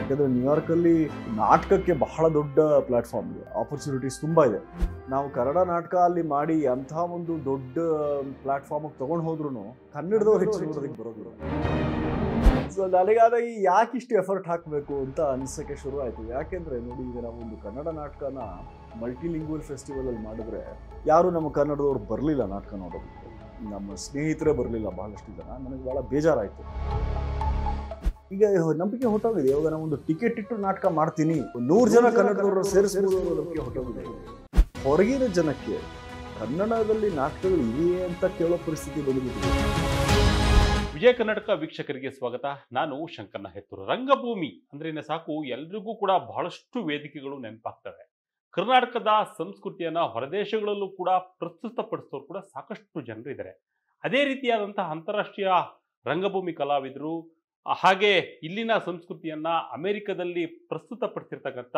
ಯಾಕಂದರೆ ನ್ಯೂಯಾರ್ಕಲ್ಲಿ ನಾಟಕಕ್ಕೆ ಬಹಳ ದೊಡ್ಡ ಪ್ಲ್ಯಾಟ್ಫಾರ್ಮ್ ಇದೆ, ಆಪರ್ಚುನಿಟೀಸ್ ತುಂಬ ಇದೆ. ನಾವು ಕನ್ನಡ ನಾಟಕ ಅಲ್ಲಿ ಮಾಡಿ ಅಂಥ ಒಂದು ದೊಡ್ಡ ಪ್ಲ್ಯಾಟ್ಫಾರ್ಮಿಗೆ ತೊಗೊಂಡು ಹೋದ್ರೂ ಕನ್ನಡದವ್ರು ಹೆಚ್ಚು ನೋಡೋದಕ್ಕೆ ಬರೋದಿಲ್ಲ. ಸೊ ನನಗಾದಾಗ ಯಾಕೆ ಇಷ್ಟು ಎಫರ್ಟ್ ಹಾಕಬೇಕು ಅಂತ ಅನಿಸೋಕ್ಕೆ ಶುರು ಆಯಿತು. ಯಾಕೆಂದರೆ ನೋಡಿ, ಈಗ ನಾವು ಒಂದು ಕನ್ನಡ ನಾಟಕನ ಮಲ್ಟಿಲಿಂಗ್ವಲ್ ಫೆಸ್ಟಿವಲಲ್ಲಿ ಮಾಡಿದ್ರೆ ಯಾರೂ ನಮ್ಮ ಕನ್ನಡದವ್ರು ಬರಲಿಲ್ಲ ನಾಟಕ ನೋಡೋದಕ್ಕೆ. ನಮ್ಮ ಸ್ನೇಹಿತರೇ ಬರಲಿಲ್ಲ ಬಹಳಷ್ಟು ಜನ. ನನಗೆ ಭಾಳ ಬೇಜಾರಾಯಿತು. ಈಗ ನಂಬಿಕೆ ಹೊಟ್ಟೋಗಿದೆ. ಇವಾಗ ನಾವು ಒಂದು ಟಿಕೆಟ್ ಇಟ್ಟು ನಾಟಕ ಮಾಡ್ತೀನಿ, 100 ಜನ ಕನ್ನಡದವರು ಸೇರಿಸ್ಬೋದು ಅನ್ನೋ ನಂಬಿಕೆ ಹೊಟ್ಟೋಗಿದೆ. ಹೊರಗಿನ ಜನಕ್ಕೆ ಕನ್ನಡದಲ್ಲಿ ನಾಟಕಗಳು ಇವೆಯೇ ಅಂತ ಕೇಳೋ ಪರಿಸ್ಥಿತಿ ಬಂದುಬಿಟ್ಟಿದೆ. ವಿಜಯ ಕರ್ನಾಟಕ ವೀಕ್ಷಕರಿಗೆ ಸ್ವಾಗತ. ನಾನು ಶಂಕರನ ಹೆತ್ತೂರು. ರಂಗಭೂಮಿ ಅಂದ್ರೇನೆ ಸಾಕು, ಎಲ್ರಿಗೂ ಕೂಡ ಬಹಳಷ್ಟು ವೇದಿಕೆಗಳು ನೆನಪಾಗ್ತವೆ. ಕರ್ನಾಟಕದ ಸಂಸ್ಕೃತಿಯನ್ನ ಹೊರದೇಶಗಳಲ್ಲೂ ಕೂಡ ಪ್ರಸ್ತುತಪಡಿಸೋರು ಕೂಡ ಸಾಕಷ್ಟು ಜನರು ಇದ್ದಾರೆ. ಅದೇ ರೀತಿಯಾದಂತಹ ಅಂತಾರಾಷ್ಟ್ರೀಯ ರಂಗಭೂಮಿ ಕಲಾವಿದರು, ಹಾಗೆ ಇಲ್ಲಿನ ಸಂಸ್ಕೃತಿಯನ್ನ ಅಮೆರಿಕದಲ್ಲಿ ಪ್ರಸ್ತುತಪಡಿಸಿರ್ತಕ್ಕಂಥ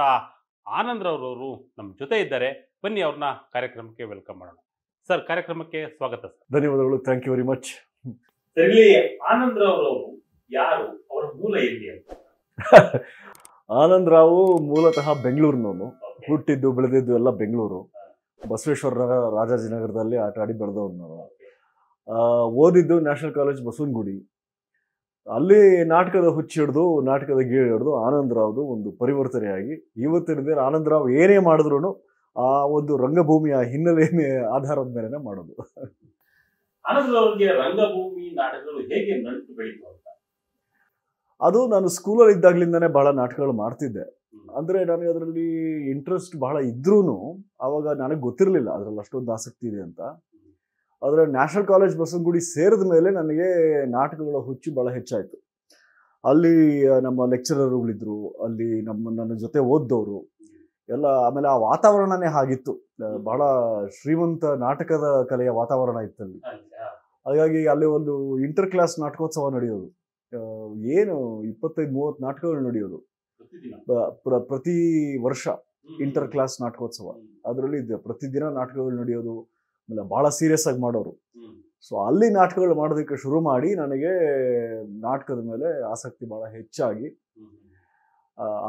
ಆನಂದ್ ರವರು ನಮ್ಮ ಜೊತೆ ಇದ್ದಾರೆ. ಬನ್ನಿ ಅವ್ರನ್ನ ಕಾರ್ಯಕ್ರಮಕ್ಕೆ ವೆಲ್ಕಮ್ ಮಾಡೋಣ. ಸರ್, ಕಾರ್ಯಕ್ರಮಕ್ಕೆ ಸ್ವಾಗತ ಸರ್. ಧನ್ಯವಾದಗಳು. Thank you very much. ಇಲ್ಲಿ ಆನಂದ್ ರವರು ಯಾರು, ಅವರ ಮೂಲ ಎಲ್ಲಿ ಅಂತ? ಆನಂದ್ ರಾವು ಮೂಲತಃ ಬೆಂಗಳೂರಿನವನು. ಹುಟ್ಟಿದ್ದು ಬೆಳೆದಿದ್ದು ಎಲ್ಲ ಬೆಂಗಳೂರು. ಬಸವೇಶ್ವರ ರಾಜಾಜಿನಗರದಲ್ಲಿ ಆಟ ಆಡಿ ಬೆಳೆದವನು ನಾವು. ಓದಿದ್ದು ನ್ಯಾಷನಲ್ ಕಾಲೇಜ್ ಬಸವನಗುಡಿ. ಅಲ್ಲಿ ನಾಟಕದ ಹುಚ್ಚಿಡ್ದು, ನಾಟಕದ ಗೀಳು ಹಿಡಿದು ಆನಂದ್ ರಾವ್ದು ಒಂದು ಪರಿವರ್ತನೆಯಾಗಿ ಇವತ್ತಿನ ದಿನ ಆನಂದ್ ರಾವ್ ಏನೇ ಮಾಡಿದ್ರು ಆ ಒಂದು ರಂಗಭೂಮಿಯ ಹಿನ್ನೆಲೆಯ ಆಧಾರದ ಮೇಲೆ ಮಾಡೋದು. ಆನಂದ್ ಅವರಿಗೆ ರಂಗಭೂಮಿ ನಾಟಕಗಳು ಹೇಗೆ ನಂಟು ಬೆಳೀತು ಅಂತ? ಅದು ನಾನು ಸ್ಕೂಲಲ್ಲಿ ಇದ್ದಾಗ್ಲಿಂದಾನೇ ಬಹಳ ನಾಟಕಗಳು ಮಾಡ್ತಿದ್ದೆ. ಅಂದರೆ ನನಗೆ ಅದರಲ್ಲಿ ಇಂಟ್ರೆಸ್ಟ್ ಬಹಳ ಇದ್ರೂ ಆವಾಗ ನನಗೆ ಗೊತ್ತಿರಲಿಲ್ಲ ಅದರಲ್ಲಿ ಅಷ್ಟೊಂದು ಆಸಕ್ತಿ ಇದೆ ಅಂತ. ಆದರೆ ನ್ಯಾಷನಲ್ ಕಾಲೇಜ್ ಬಸವನಗುಡಿ ಸೇರಿದ ಮೇಲೆ ನನಗೆ ನಾಟಕಗಳ ಹುಚ್ಚು ಭಾಳ ಹೆಚ್ಚಾಯಿತು. ಅಲ್ಲಿ ನಮ್ಮ ಲೆಕ್ಚರರ್ಗಳಿದ್ರು, ಅಲ್ಲಿ ನನ್ನ ಜೊತೆ ಓದ್ದವರು ಎಲ್ಲ. ಆಮೇಲೆ ಆ ವಾತಾವರಣನೇ ಹಾಗಿತ್ತು, ಬಹಳ ಶ್ರೀಮಂತ ನಾಟಕದ ಕಲೆಯ ವಾತಾವರಣ ಇತ್ತಲ್ಲಿ. ಹಾಗಾಗಿ ಅಲ್ಲಿ ಒಂದು ಇಂಟರ್ ಕ್ಲಾಸ್ ನಾಟಕೋತ್ಸವ ನಡೆಯೋದು. ಏನು 25-30 ನಾಟಕಗಳು ನಡೆಯೋದು ಪ್ರತಿ ವರ್ಷ. ಇಂಟರ್ ಕ್ಲಾಸ್ ನಾಟಕೋತ್ಸವ ಅದರಲ್ಲಿ ಪ್ರತಿದಿನ ನಾಟಕಗಳು ನಡೆಯೋದು. ಆಮೇಲೆ ಭಾಳ ಸೀರಿಯಸ್ ಆಗಿ ಮಾಡೋರು. ಸೊ ಅಲ್ಲಿ ನಾಟಕಗಳು ಮಾಡೋದಕ್ಕೆ ಶುರು ಮಾಡಿ ನನಗೆ ನಾಟಕದ ಮೇಲೆ ಆಸಕ್ತಿ ಭಾಳ ಹೆಚ್ಚಾಗಿ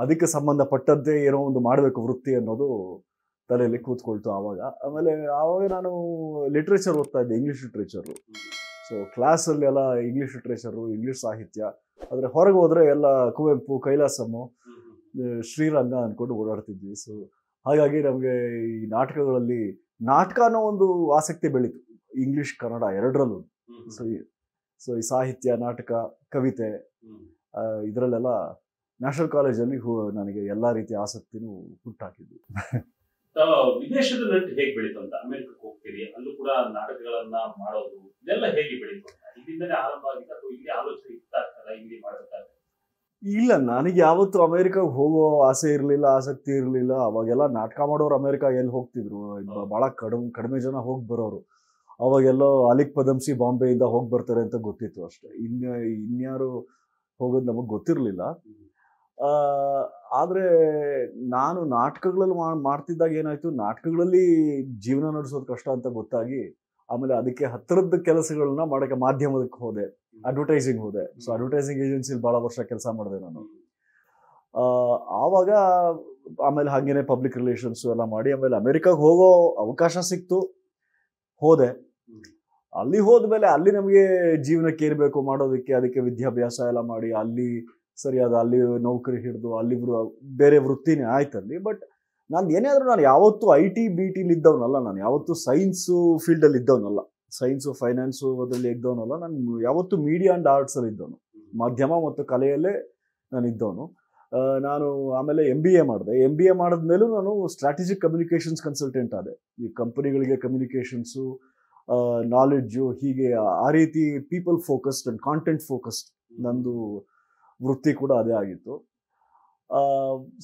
ಅದಕ್ಕೆ ಸಂಬಂಧಪಟ್ಟಂತೆ ಏನೋ ಒಂದು ಮಾಡಬೇಕು ವೃತ್ತಿ ಅನ್ನೋದು ತಲೆಯಲ್ಲಿ ಕೂತ್ಕೊಳ್ತು ಆವಾಗ. ಆವಾಗ ನಾನು ಲಿಟ್ರೇಚರ್ ಓದ್ತಾ ಇದ್ದೆ, ಇಂಗ್ಲೀಷ್ ಲಿಟ್ರೇಚರು. ಸೊ ಕ್ಲಾಸಲ್ಲಿ ಎಲ್ಲ ಇಂಗ್ಲೀಷ್ ಲಿಟ್ರೇಚರು, ಇಂಗ್ಲೀಷ್ ಸಾಹಿತ್ಯ. ಆದರೆ ಹೊರಗೆ ಹೋದರೆ ಎಲ್ಲ ಕುವೆಂಪು, ಕೈಲಾಸಮ್ಮು, ಶ್ರೀರಂಗ ಅಂದ್ಕೊಂಡು ಓಡಾಡ್ತಿದ್ವಿ. ಸೊ ಹಾಗಾಗಿ ನಮಗೆ ಈ ನಾಟಕಗಳಲ್ಲಿ ನಾಟಕ ಅನ್ನೋ ಒಂದು ಆಸಕ್ತಿ ಬೆಳೀತು, ಇಂಗ್ಲೀಷ್ ಕನ್ನಡ ಎರಡರಲ್ಲೂ. ಸೊ ಈ ಸಾಹಿತ್ಯ, ನಾಟಕ, ಕವಿತೆ ಇದರಲ್ಲೆಲ್ಲ ನ್ಯಾಷನಲ್ ಕಾಲೇಜಲ್ಲಿ ನನಗೆ ಎಲ್ಲ ರೀತಿಯ ಆಸಕ್ತಿನೂ ಹುಟ್ಟಾಕಿದ್ವಿ. ವಿದೇಶದ ನಂಟು ಹೇಗೆ ಬೆಳೀತು ಅಂತ? ಅಮೆರಿಕಕ್ಕೆ ಹೋಗ್ತೀರಿ, ಅಲ್ಲೂ ಕೂಡ ನಾಟಕಗಳನ್ನ ಮಾಡೋದು, ಇದೆಲ್ಲ ಹೇಗೆ ಬೆಳೀತು ಅಂತ? ಇಲ್ಲಿಂದಲೇ ಆರಂಭ ಆಗಿತ್ತು ಅಥವಾ ಇಲ್ಲಿ ಆಲೋಚನೆ ಇರ್ತಾರ ಇಲ್ಲಿ ಮಾಡಬೇಕಾದ್ರೆ? ಇಲ್ಲ, ನನಗೆ ಯಾವತ್ತೂ ಅಮೆರಿಕಾಗೆ ಹೋಗೋ ಆಸೆ ಇರಲಿಲ್ಲ, ಆಸಕ್ತಿ ಇರಲಿಲ್ಲ. ಅವಾಗೆಲ್ಲ ನಾಟಕ ಮಾಡೋರು ಅಮೆರಿಕ ಎಲ್ಲಿ ಹೋಗ್ತಿದ್ರು, ಭಾಳ ಕಡಿಮೆ ಜನ ಹೋಗಿ ಬರೋರು. ಅವಾಗೆಲ್ಲೋ ಅಲಿಕ್ ಪದಂಸಿ ಬಾಂಬೆಯಿಂದ ಹೋಗಿ ಬರ್ತಾರೆ ಅಂತ ಗೊತ್ತಿತ್ತು ಅಷ್ಟೇ. ಇನ್ಯಾರು ಹೋಗೋದು ನಮಗೆ ಗೊತ್ತಿರಲಿಲ್ಲ. ಆದರೆ ನಾನು ನಾಟಕಗಳಲ್ಲಿ ಮಾಡ್ತಿದ್ದಾಗ ಏನಾಯಿತು, ನಾಟಕಗಳಲ್ಲಿ ಜೀವನ ನಡೆಸೋದು ಕಷ್ಟ ಅಂತ ಗೊತ್ತಾಗಿ ಆಮೇಲೆ ಅದಕ್ಕೆ ಹತ್ತಿರದ ಕೆಲಸಗಳನ್ನ ಮಾಡೋಕ್ಕೆ ಮಾಧ್ಯಮದಕ್ಕೆ ಹೋದೆ, ಅಡ್ವರ್ಟೈಸಿಂಗ್ ಹೋದೆ. ಸೊ ಅಡ್ವರ್ಟೈಸಿಂಗ್ ಏಜೆನ್ಸಿಲಿ ಭಾಳ ವರ್ಷ ಕೆಲಸ ಮಾಡಿದೆ ನಾನು. ಆವಾಗ ಆಮೇಲೆ ಹಾಗೇನೆ ಪಬ್ಲಿಕ್ ರಿಲೇಷನ್ಸು ಎಲ್ಲ ಮಾಡಿ ಆಮೇಲೆ ಅಮೆರಿಕಾಗೆ ಹೋಗೋ ಅವಕಾಶ ಸಿಕ್ತು, ಹೋದೆ. ಅಲ್ಲಿ ಹೋದ್ಮೇಲೆ ಅಲ್ಲಿ ನಮಗೆ ಜೀವನಕ್ಕೆ ಏರಬೇಕು ಮಾಡೋದಕ್ಕೆ, ಅದಕ್ಕೆ ವಿದ್ಯಾಭ್ಯಾಸ ಎಲ್ಲ ಮಾಡಿ ಅಲ್ಲಿ ಸರಿಯಾದ ಅಲ್ಲಿ ನೌಕರಿ ಹಿಡಿದು ಅಲ್ಲಿ ಬೇರೆ ವೃತ್ತಿನೇ ಆಯ್ತಲ್ಲಿ. ಬಟ್ ನಾನು ಏನೇ ಆದರೂ ನಾನು ಯಾವತ್ತೂ IT BT ಇದ್ದವನಲ್ಲ. ನಾನು ಯಾವತ್ತೂ ಸೈನ್ಸು ಫೀಲ್ಡಲ್ಲಿ ಇದ್ದವನಲ್ಲ, ಸೈನ್ಸು ಫೈನಾನ್ಸು ಅದರಲ್ಲಿ ಇದ್ದವನಲ್ಲ. ನಾನು ಯಾವತ್ತೂ ಮೀಡಿಯಾ ಆ್ಯಂಡ್ ಆರ್ಟ್ಸಲ್ಲಿ ಇದ್ದವನು, ಮಾಧ್ಯಮ ಮತ್ತು ಕಲೆಯಲ್ಲೇ ನಾನು ಇದ್ದವನು. ನಾನು ಆಮೇಲೆ MBA ಮಾಡಿದೆ. MBA ಮಾಡಿದ್ಮೇಲೂ ನಾನು ಸ್ಟ್ರಾಟಜಿಕ್ ಕಮ್ಯುನಿಕೇಷನ್ಸ್ ಕನ್ಸಲ್ಟೆಂಟ್ ಆದೆ. ಈ ಕಂಪನಿಗಳಿಗೆ ಕಮ್ಯುನಿಕೇಷನ್ಸು, ನಾಲೆಡ್ಜು, ಹೀಗೆ ಆ ರೀತಿ people focused and content focused ನಂದು ವೃತ್ತಿ ಕೂಡ ಅದೇ ಆಗಿತ್ತು.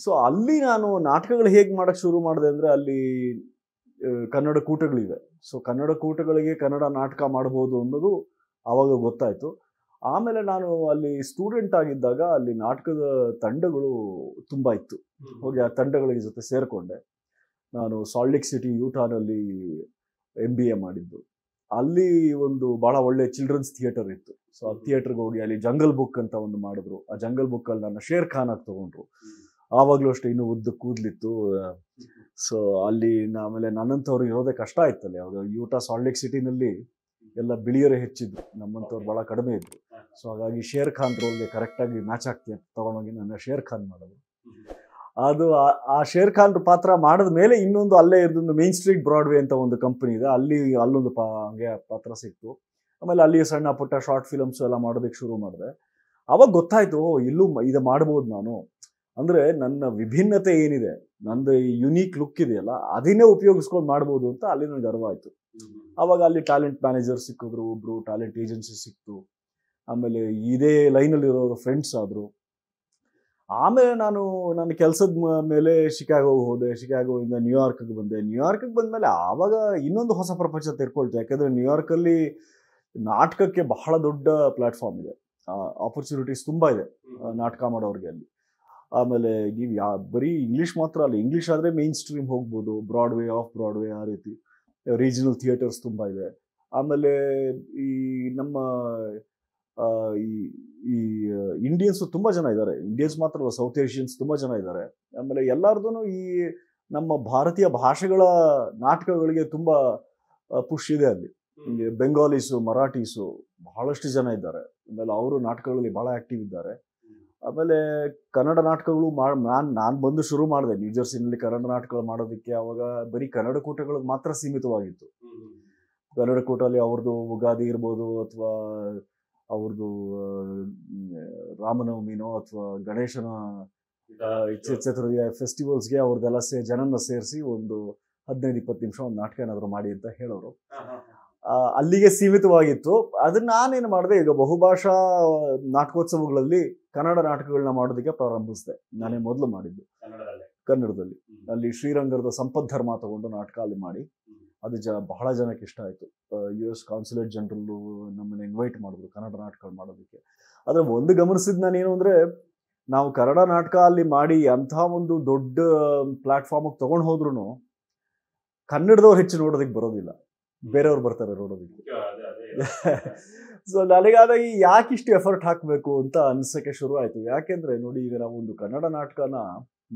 ಸೊ ಅಲ್ಲಿ ನಾನು ನಾಟಕಗಳು ಹೇಗೆ ಮಾಡೋಕ್ಕೆ ಶುರು ಮಾಡಿದೆ ಅಂದರೆ, ಅಲ್ಲಿ ಕನ್ನಡ ಕೂಟಗಳಿವೆ. ಸೊ ಕನ್ನಡ ಕೂಟಗಳಿಗೆ ಕನ್ನಡ ನಾಟಕ ಮಾಡ್ಬೋದು ಅನ್ನೋದು ಆವಾಗ ಗೊತ್ತಾಯಿತು. ಆಮೇಲೆ ನಾನು ಅಲ್ಲಿ ಸ್ಟೂಡೆಂಟ್ ಆಗಿದ್ದಾಗ ಅಲ್ಲಿ ನಾಟಕದ ತಂಡಗಳು ತುಂಬ ಇತ್ತು. ಹೋಗಿ ಆ ತಂಡಗಳ ಜೊತೆ ಸೇರಿಕೊಂಡೆ. ನಾನು ಸಾಲ್ಟ್ ಲೇಕ್ ಸಿಟಿ ಯೂಟಾನಲ್ಲಿ MBA ಮಾಡಿದ್ದು. ಅಲ್ಲಿ ಒಂದು ಬಹಳ ಒಳ್ಳೆ ಚಿಲ್ಡ್ರನ್ಸ್ ಥಿಯೇಟರ್ ಇತ್ತು. ಸೊ ಆ ಥಿಯೇಟರ್ಗೆ ಹೋಗಿ ಅಲ್ಲಿ ಜಂಗಲ್ ಬುಕ್ ಅಂತ ಒಂದು ಮಾಡಿದ್ರು. ಆ ಜಂಗಲ್ ಬುಕ್ ಅಲ್ಲಿ ನನ್ನ ಶೇರ್ ಖಾನ್ ಆಗಿ ತಗೊಂಡ್ರು. ಆವಾಗಲೂ ಅಷ್ಟೇ ಇನ್ನೂ ಉದ್ದ ಕೂದಲಿತ್ತು. ಸೊ ಅಲ್ಲಿ ಆಮೇಲೆ ನನ್ನಂಥವ್ರು ಇರೋದೇ ಕಷ್ಟ ಆಯ್ತಲ್ಲ. ಯಾವಾಗ ಯೂಟಾ ಸಾಲ್ಟ್ ಲೇಕ್ ಸಿಟಿನಲ್ಲಿ ಎಲ್ಲ ಬಿಳಿಯರೇ ಹೆಚ್ಚಿದ್ರು, ನಮ್ಮಂಥವ್ರು ಭಾಳ ಕಡಿಮೆ ಇದ್ರು. ಸೊ ಹಾಗಾಗಿ ಶೇರ್ ಖಾನ್ ರೋಲ್ಗೆ ಕರೆಕ್ಟಾಗಿ ಮ್ಯಾಚ್ ಆಗ್ತೀನಿ ಅಂತ ತಗೊಂಡೋಗಿ ನನ್ನ ಶೇರ್ ಖಾನ್ ಮಾಡೋದು. ಅದು ಆ ಶೇರ್ ಖಾನ್ ಪಾತ್ರ ಮಾಡಿದ ಮೇಲೆ ಇನ್ನೊಂದು ಅಲ್ಲೇ ಇರೋದೊಂದು ಮೇನ್ ಸ್ಟ್ರೀಟ್ ಬ್ರಾಡ್ವೇ ಅಂತ ಒಂದು ಕಂಪನಿ ಇದೆ, ಅಲ್ಲೊಂದು ಹಂಗೆ ಪಾತ್ರ ಸಿಕ್ತು. ಆಮೇಲೆ ಅಲ್ಲಿ ಸಣ್ಣ ಪುಟ್ಟ ಶಾರ್ಟ್ ಫಿಲಮ್ಸ್ ಎಲ್ಲ ಮಾಡೋದಕ್ಕೆ ಶುರು ಮಾಡಿದೆ. ಅವಾಗ ಗೊತ್ತಾಯ್ತು, ಇಲ್ಲೂ ಇದು ಮಾಡ್ಬೋದು ನಾನು. ಅಂದರೆ ನನ್ನ ವಿಭಿನ್ನತೆ ಏನಿದೆ, ನಂದು ಯುನೀಕ್ ಲುಕ್ ಇದೆಯಲ್ಲ, ಅದನ್ನೇ ಉಪಯೋಗಿಸ್ಕೊಂಡು ಮಾಡ್ಬೋದು ಅಂತ ಅಲ್ಲಿ ನನಗೆ ಅರಿವು ಆಯಿತು. ಆವಾಗ ಅಲ್ಲಿ ಟ್ಯಾಲೆಂಟ್ ಮ್ಯಾನೇಜರ್ ಸಿಕ್ಕಿದ್ರು, ಒಬ್ಬರು ಟ್ಯಾಲೆಂಟ್ ಏಜೆನ್ಸಿ ಸಿಕ್ತು. ಆಮೇಲೆ ಇದೇ ಲೈನಲ್ಲಿರೋರು ಫ್ರೆಂಡ್ಸ್ ಆದರು. ಆಮೇಲೆ ನನ್ನ ಕೆಲಸದ ಮೇಲೆ ಶಿಕಾಗೋಗೆ ಹೋದೆ. ಶಿಕಾಗೋಯಿಂದ ನ್ಯೂಯಾರ್ಕ್ಗೆ ಬಂದೆ. ನ್ಯೂಯಾರ್ಕ್ಗೆ ಬಂದಮೇಲೆ ಆವಾಗ ಇನ್ನೊಂದು ಹೊಸ ಪ್ರಪಂಚ ತೆರ್ಕೊಳ್ತು. ಯಾಕಂದರೆ ನ್ಯೂಯಾರ್ಕಲ್ಲಿ ನಾಟಕಕ್ಕೆ ಬಹಳ ದೊಡ್ಡ ಪ್ಲ್ಯಾಟ್ಫಾರ್ಮ್ ಇದೆ, ಆಪರ್ಚುನಿಟೀಸ್ ತುಂಬ ಇದೆ ನಾಟಕ ಮಾಡೋರಿಗೆ ಅಲ್ಲಿ. ಆಮೇಲೆ ನೀವು ಬರೀ ಇಂಗ್ಲೀಷ್ ಮಾತ್ರ ಅಲ್ಲ, ಇಂಗ್ಲೀಷ್ ಆದರೆ ಮೇನ್ ಸ್ಟ್ರೀಮ್ ಹೋಗ್ಬೋದು, ಬ್ರಾಡ್ವೇ, ಆಫ್ ಬ್ರಾಡ್ವೇ, ಆ ರೀತಿ ರೀಜನಲ್ ಥಿಯೇಟರ್ಸ್ ತುಂಬ ಇದೆ. ಆಮೇಲೆ ಈ ನಮ್ಮ ಈ ಇಂಡಿಯನ್ಸು ತುಂಬ ಜನ ಇದ್ದಾರೆ. ಇಂಡಿಯನ್ಸ್ ಮಾತ್ರ ಅಲ್ಲ, ಸೌತ್ ಏಷ್ಯನ್ಸ್ ತುಂಬ ಜನ ಇದ್ದಾರೆ. ಆಮೇಲೆ ಎಲ್ಲರದೂ ಈ ನಮ್ಮ ಭಾರತೀಯ ಭಾಷೆಗಳ ನಾಟಕಗಳಿಗೆ ತುಂಬ ಪುಷ್ ಇದೆ ಅಲ್ಲಿ. ಬೆಂಗಾಲೀಸು, ಮರಾಠೀಸು ಬಹಳಷ್ಟು ಜನ ಇದ್ದಾರೆ. ಆಮೇಲೆ ಅವರು ನಾಟಕಗಳಲ್ಲಿ ಭಾಳ ಆ್ಯಕ್ಟಿವ್ ಇದ್ದಾರೆ. ಆಮೇಲೆ ಕನ್ನಡ ನಾಟಕಗಳು ನಾನು ಬಂದು ಶುರು ಮಾಡಿದೆ ನ್ಯೂಜರ್ಸಿನಲ್ಲಿ ಕನ್ನಡ ನಾಟಕಗಳು ಮಾಡೋದಕ್ಕೆ. ಆವಾಗ ಬರೀ ಕನ್ನಡ ಕೂಟಗಳಿಗೆ ಮಾತ್ರ ಸೀಮಿತವಾಗಿತ್ತು. ಕನ್ನಡ ಕೂಟಲ್ಲಿ ಅವ್ರದ್ದು ಉಗಾದಿ ಇರ್ಬೋದು, ಅಥವಾ ಅವ್ರದ್ದು ರಾಮನವಮಿನೋ, ಅಥವಾ ಗಣೇಶನ ಚತುರ್ಥಿಯ ಫೆಸ್ಟಿವಲ್ಸ್ಗೆ ಅವ್ರದ್ದೆಲ್ಲ ಜನನ ಸೇರಿಸಿ ಒಂದು 15-20 ನಿಮಿಷ ಒಂದು ನಾಟಕ ಏನಾದರೂ ಮಾಡಿ ಅಂತ ಹೇಳೋರು. ಅಲ್ಲಿಗೆ ಸೀಮಿತವಾಗಿತ್ತು. ಅದನ್ನ ನಾನೇನು ಮಾಡಿದೆ, ಈಗ ಬಹುಭಾಷಾ ನಾಟಕೋತ್ಸವಗಳಲ್ಲಿ ಕನ್ನಡ ನಾಟಕಗಳನ್ನ ಮಾಡೋದಕ್ಕೆ ಪ್ರಾರಂಭಿಸಿದೆ. ನಾನೇ ಮೊದಲು ಮಾಡಿದ್ದು ಕನ್ನಡದಲ್ಲಿ. ಅಲ್ಲಿ ಶ್ರೀರಂಗದ ಸಂಪತ್ ಧರ್ಮ ತಗೊಂಡು ನಾಟಕ ಅಲ್ಲಿ ಮಾಡಿ, ಅದು ಬಹಳ ಜನಕ್ಕೆ ಇಷ್ಟ ಆಯಿತು. US ಕಾನ್ಸುಲೇಟ್ ಜನರಲ್ಲು ನಮ್ಮನ್ನು ಇನ್ವೈಟ್ ಮಾಡಿದ್ರು ಕನ್ನಡ ನಾಟಕಗಳು ಮಾಡೋದಕ್ಕೆ. ಆದರೆ ಒಂದು ಗಮನಿಸಿದ್ದು ನಾನೇನು ಅಂದರೆ, ನಾವು ಕನ್ನಡ ನಾಟಕ ಅಲ್ಲಿ ಮಾಡಿ ಅಂಥ ಒಂದು ದೊಡ್ಡ ಪ್ಲ್ಯಾಟ್ಫಾರ್ಮಿಗೆ ತೊಗೊಂಡು ಹೋದ್ರೂ ಕನ್ನಡದವ್ರು ಹೆಚ್ಚು ನೋಡೋದಕ್ಕೆ ಬರೋದಿಲ್ಲ, ಬೇರೆಯವ್ರು ಬರ್ತಾರೆ ನೋಡೋದಕ್ಕೆ. ಸೊ ನನಗಾದಾಗ ಯಾಕಿಷ್ಟು ಎಫರ್ಟ್ ಹಾಕಬೇಕು ಅಂತ ಅನ್ಸೋಕ್ಕೆ ಶುರು ಆಯಿತು. ಯಾಕೆಂದರೆ ನೋಡಿ, ಈಗ ನಾವು ಒಂದು ಕನ್ನಡ ನಾಟಕನ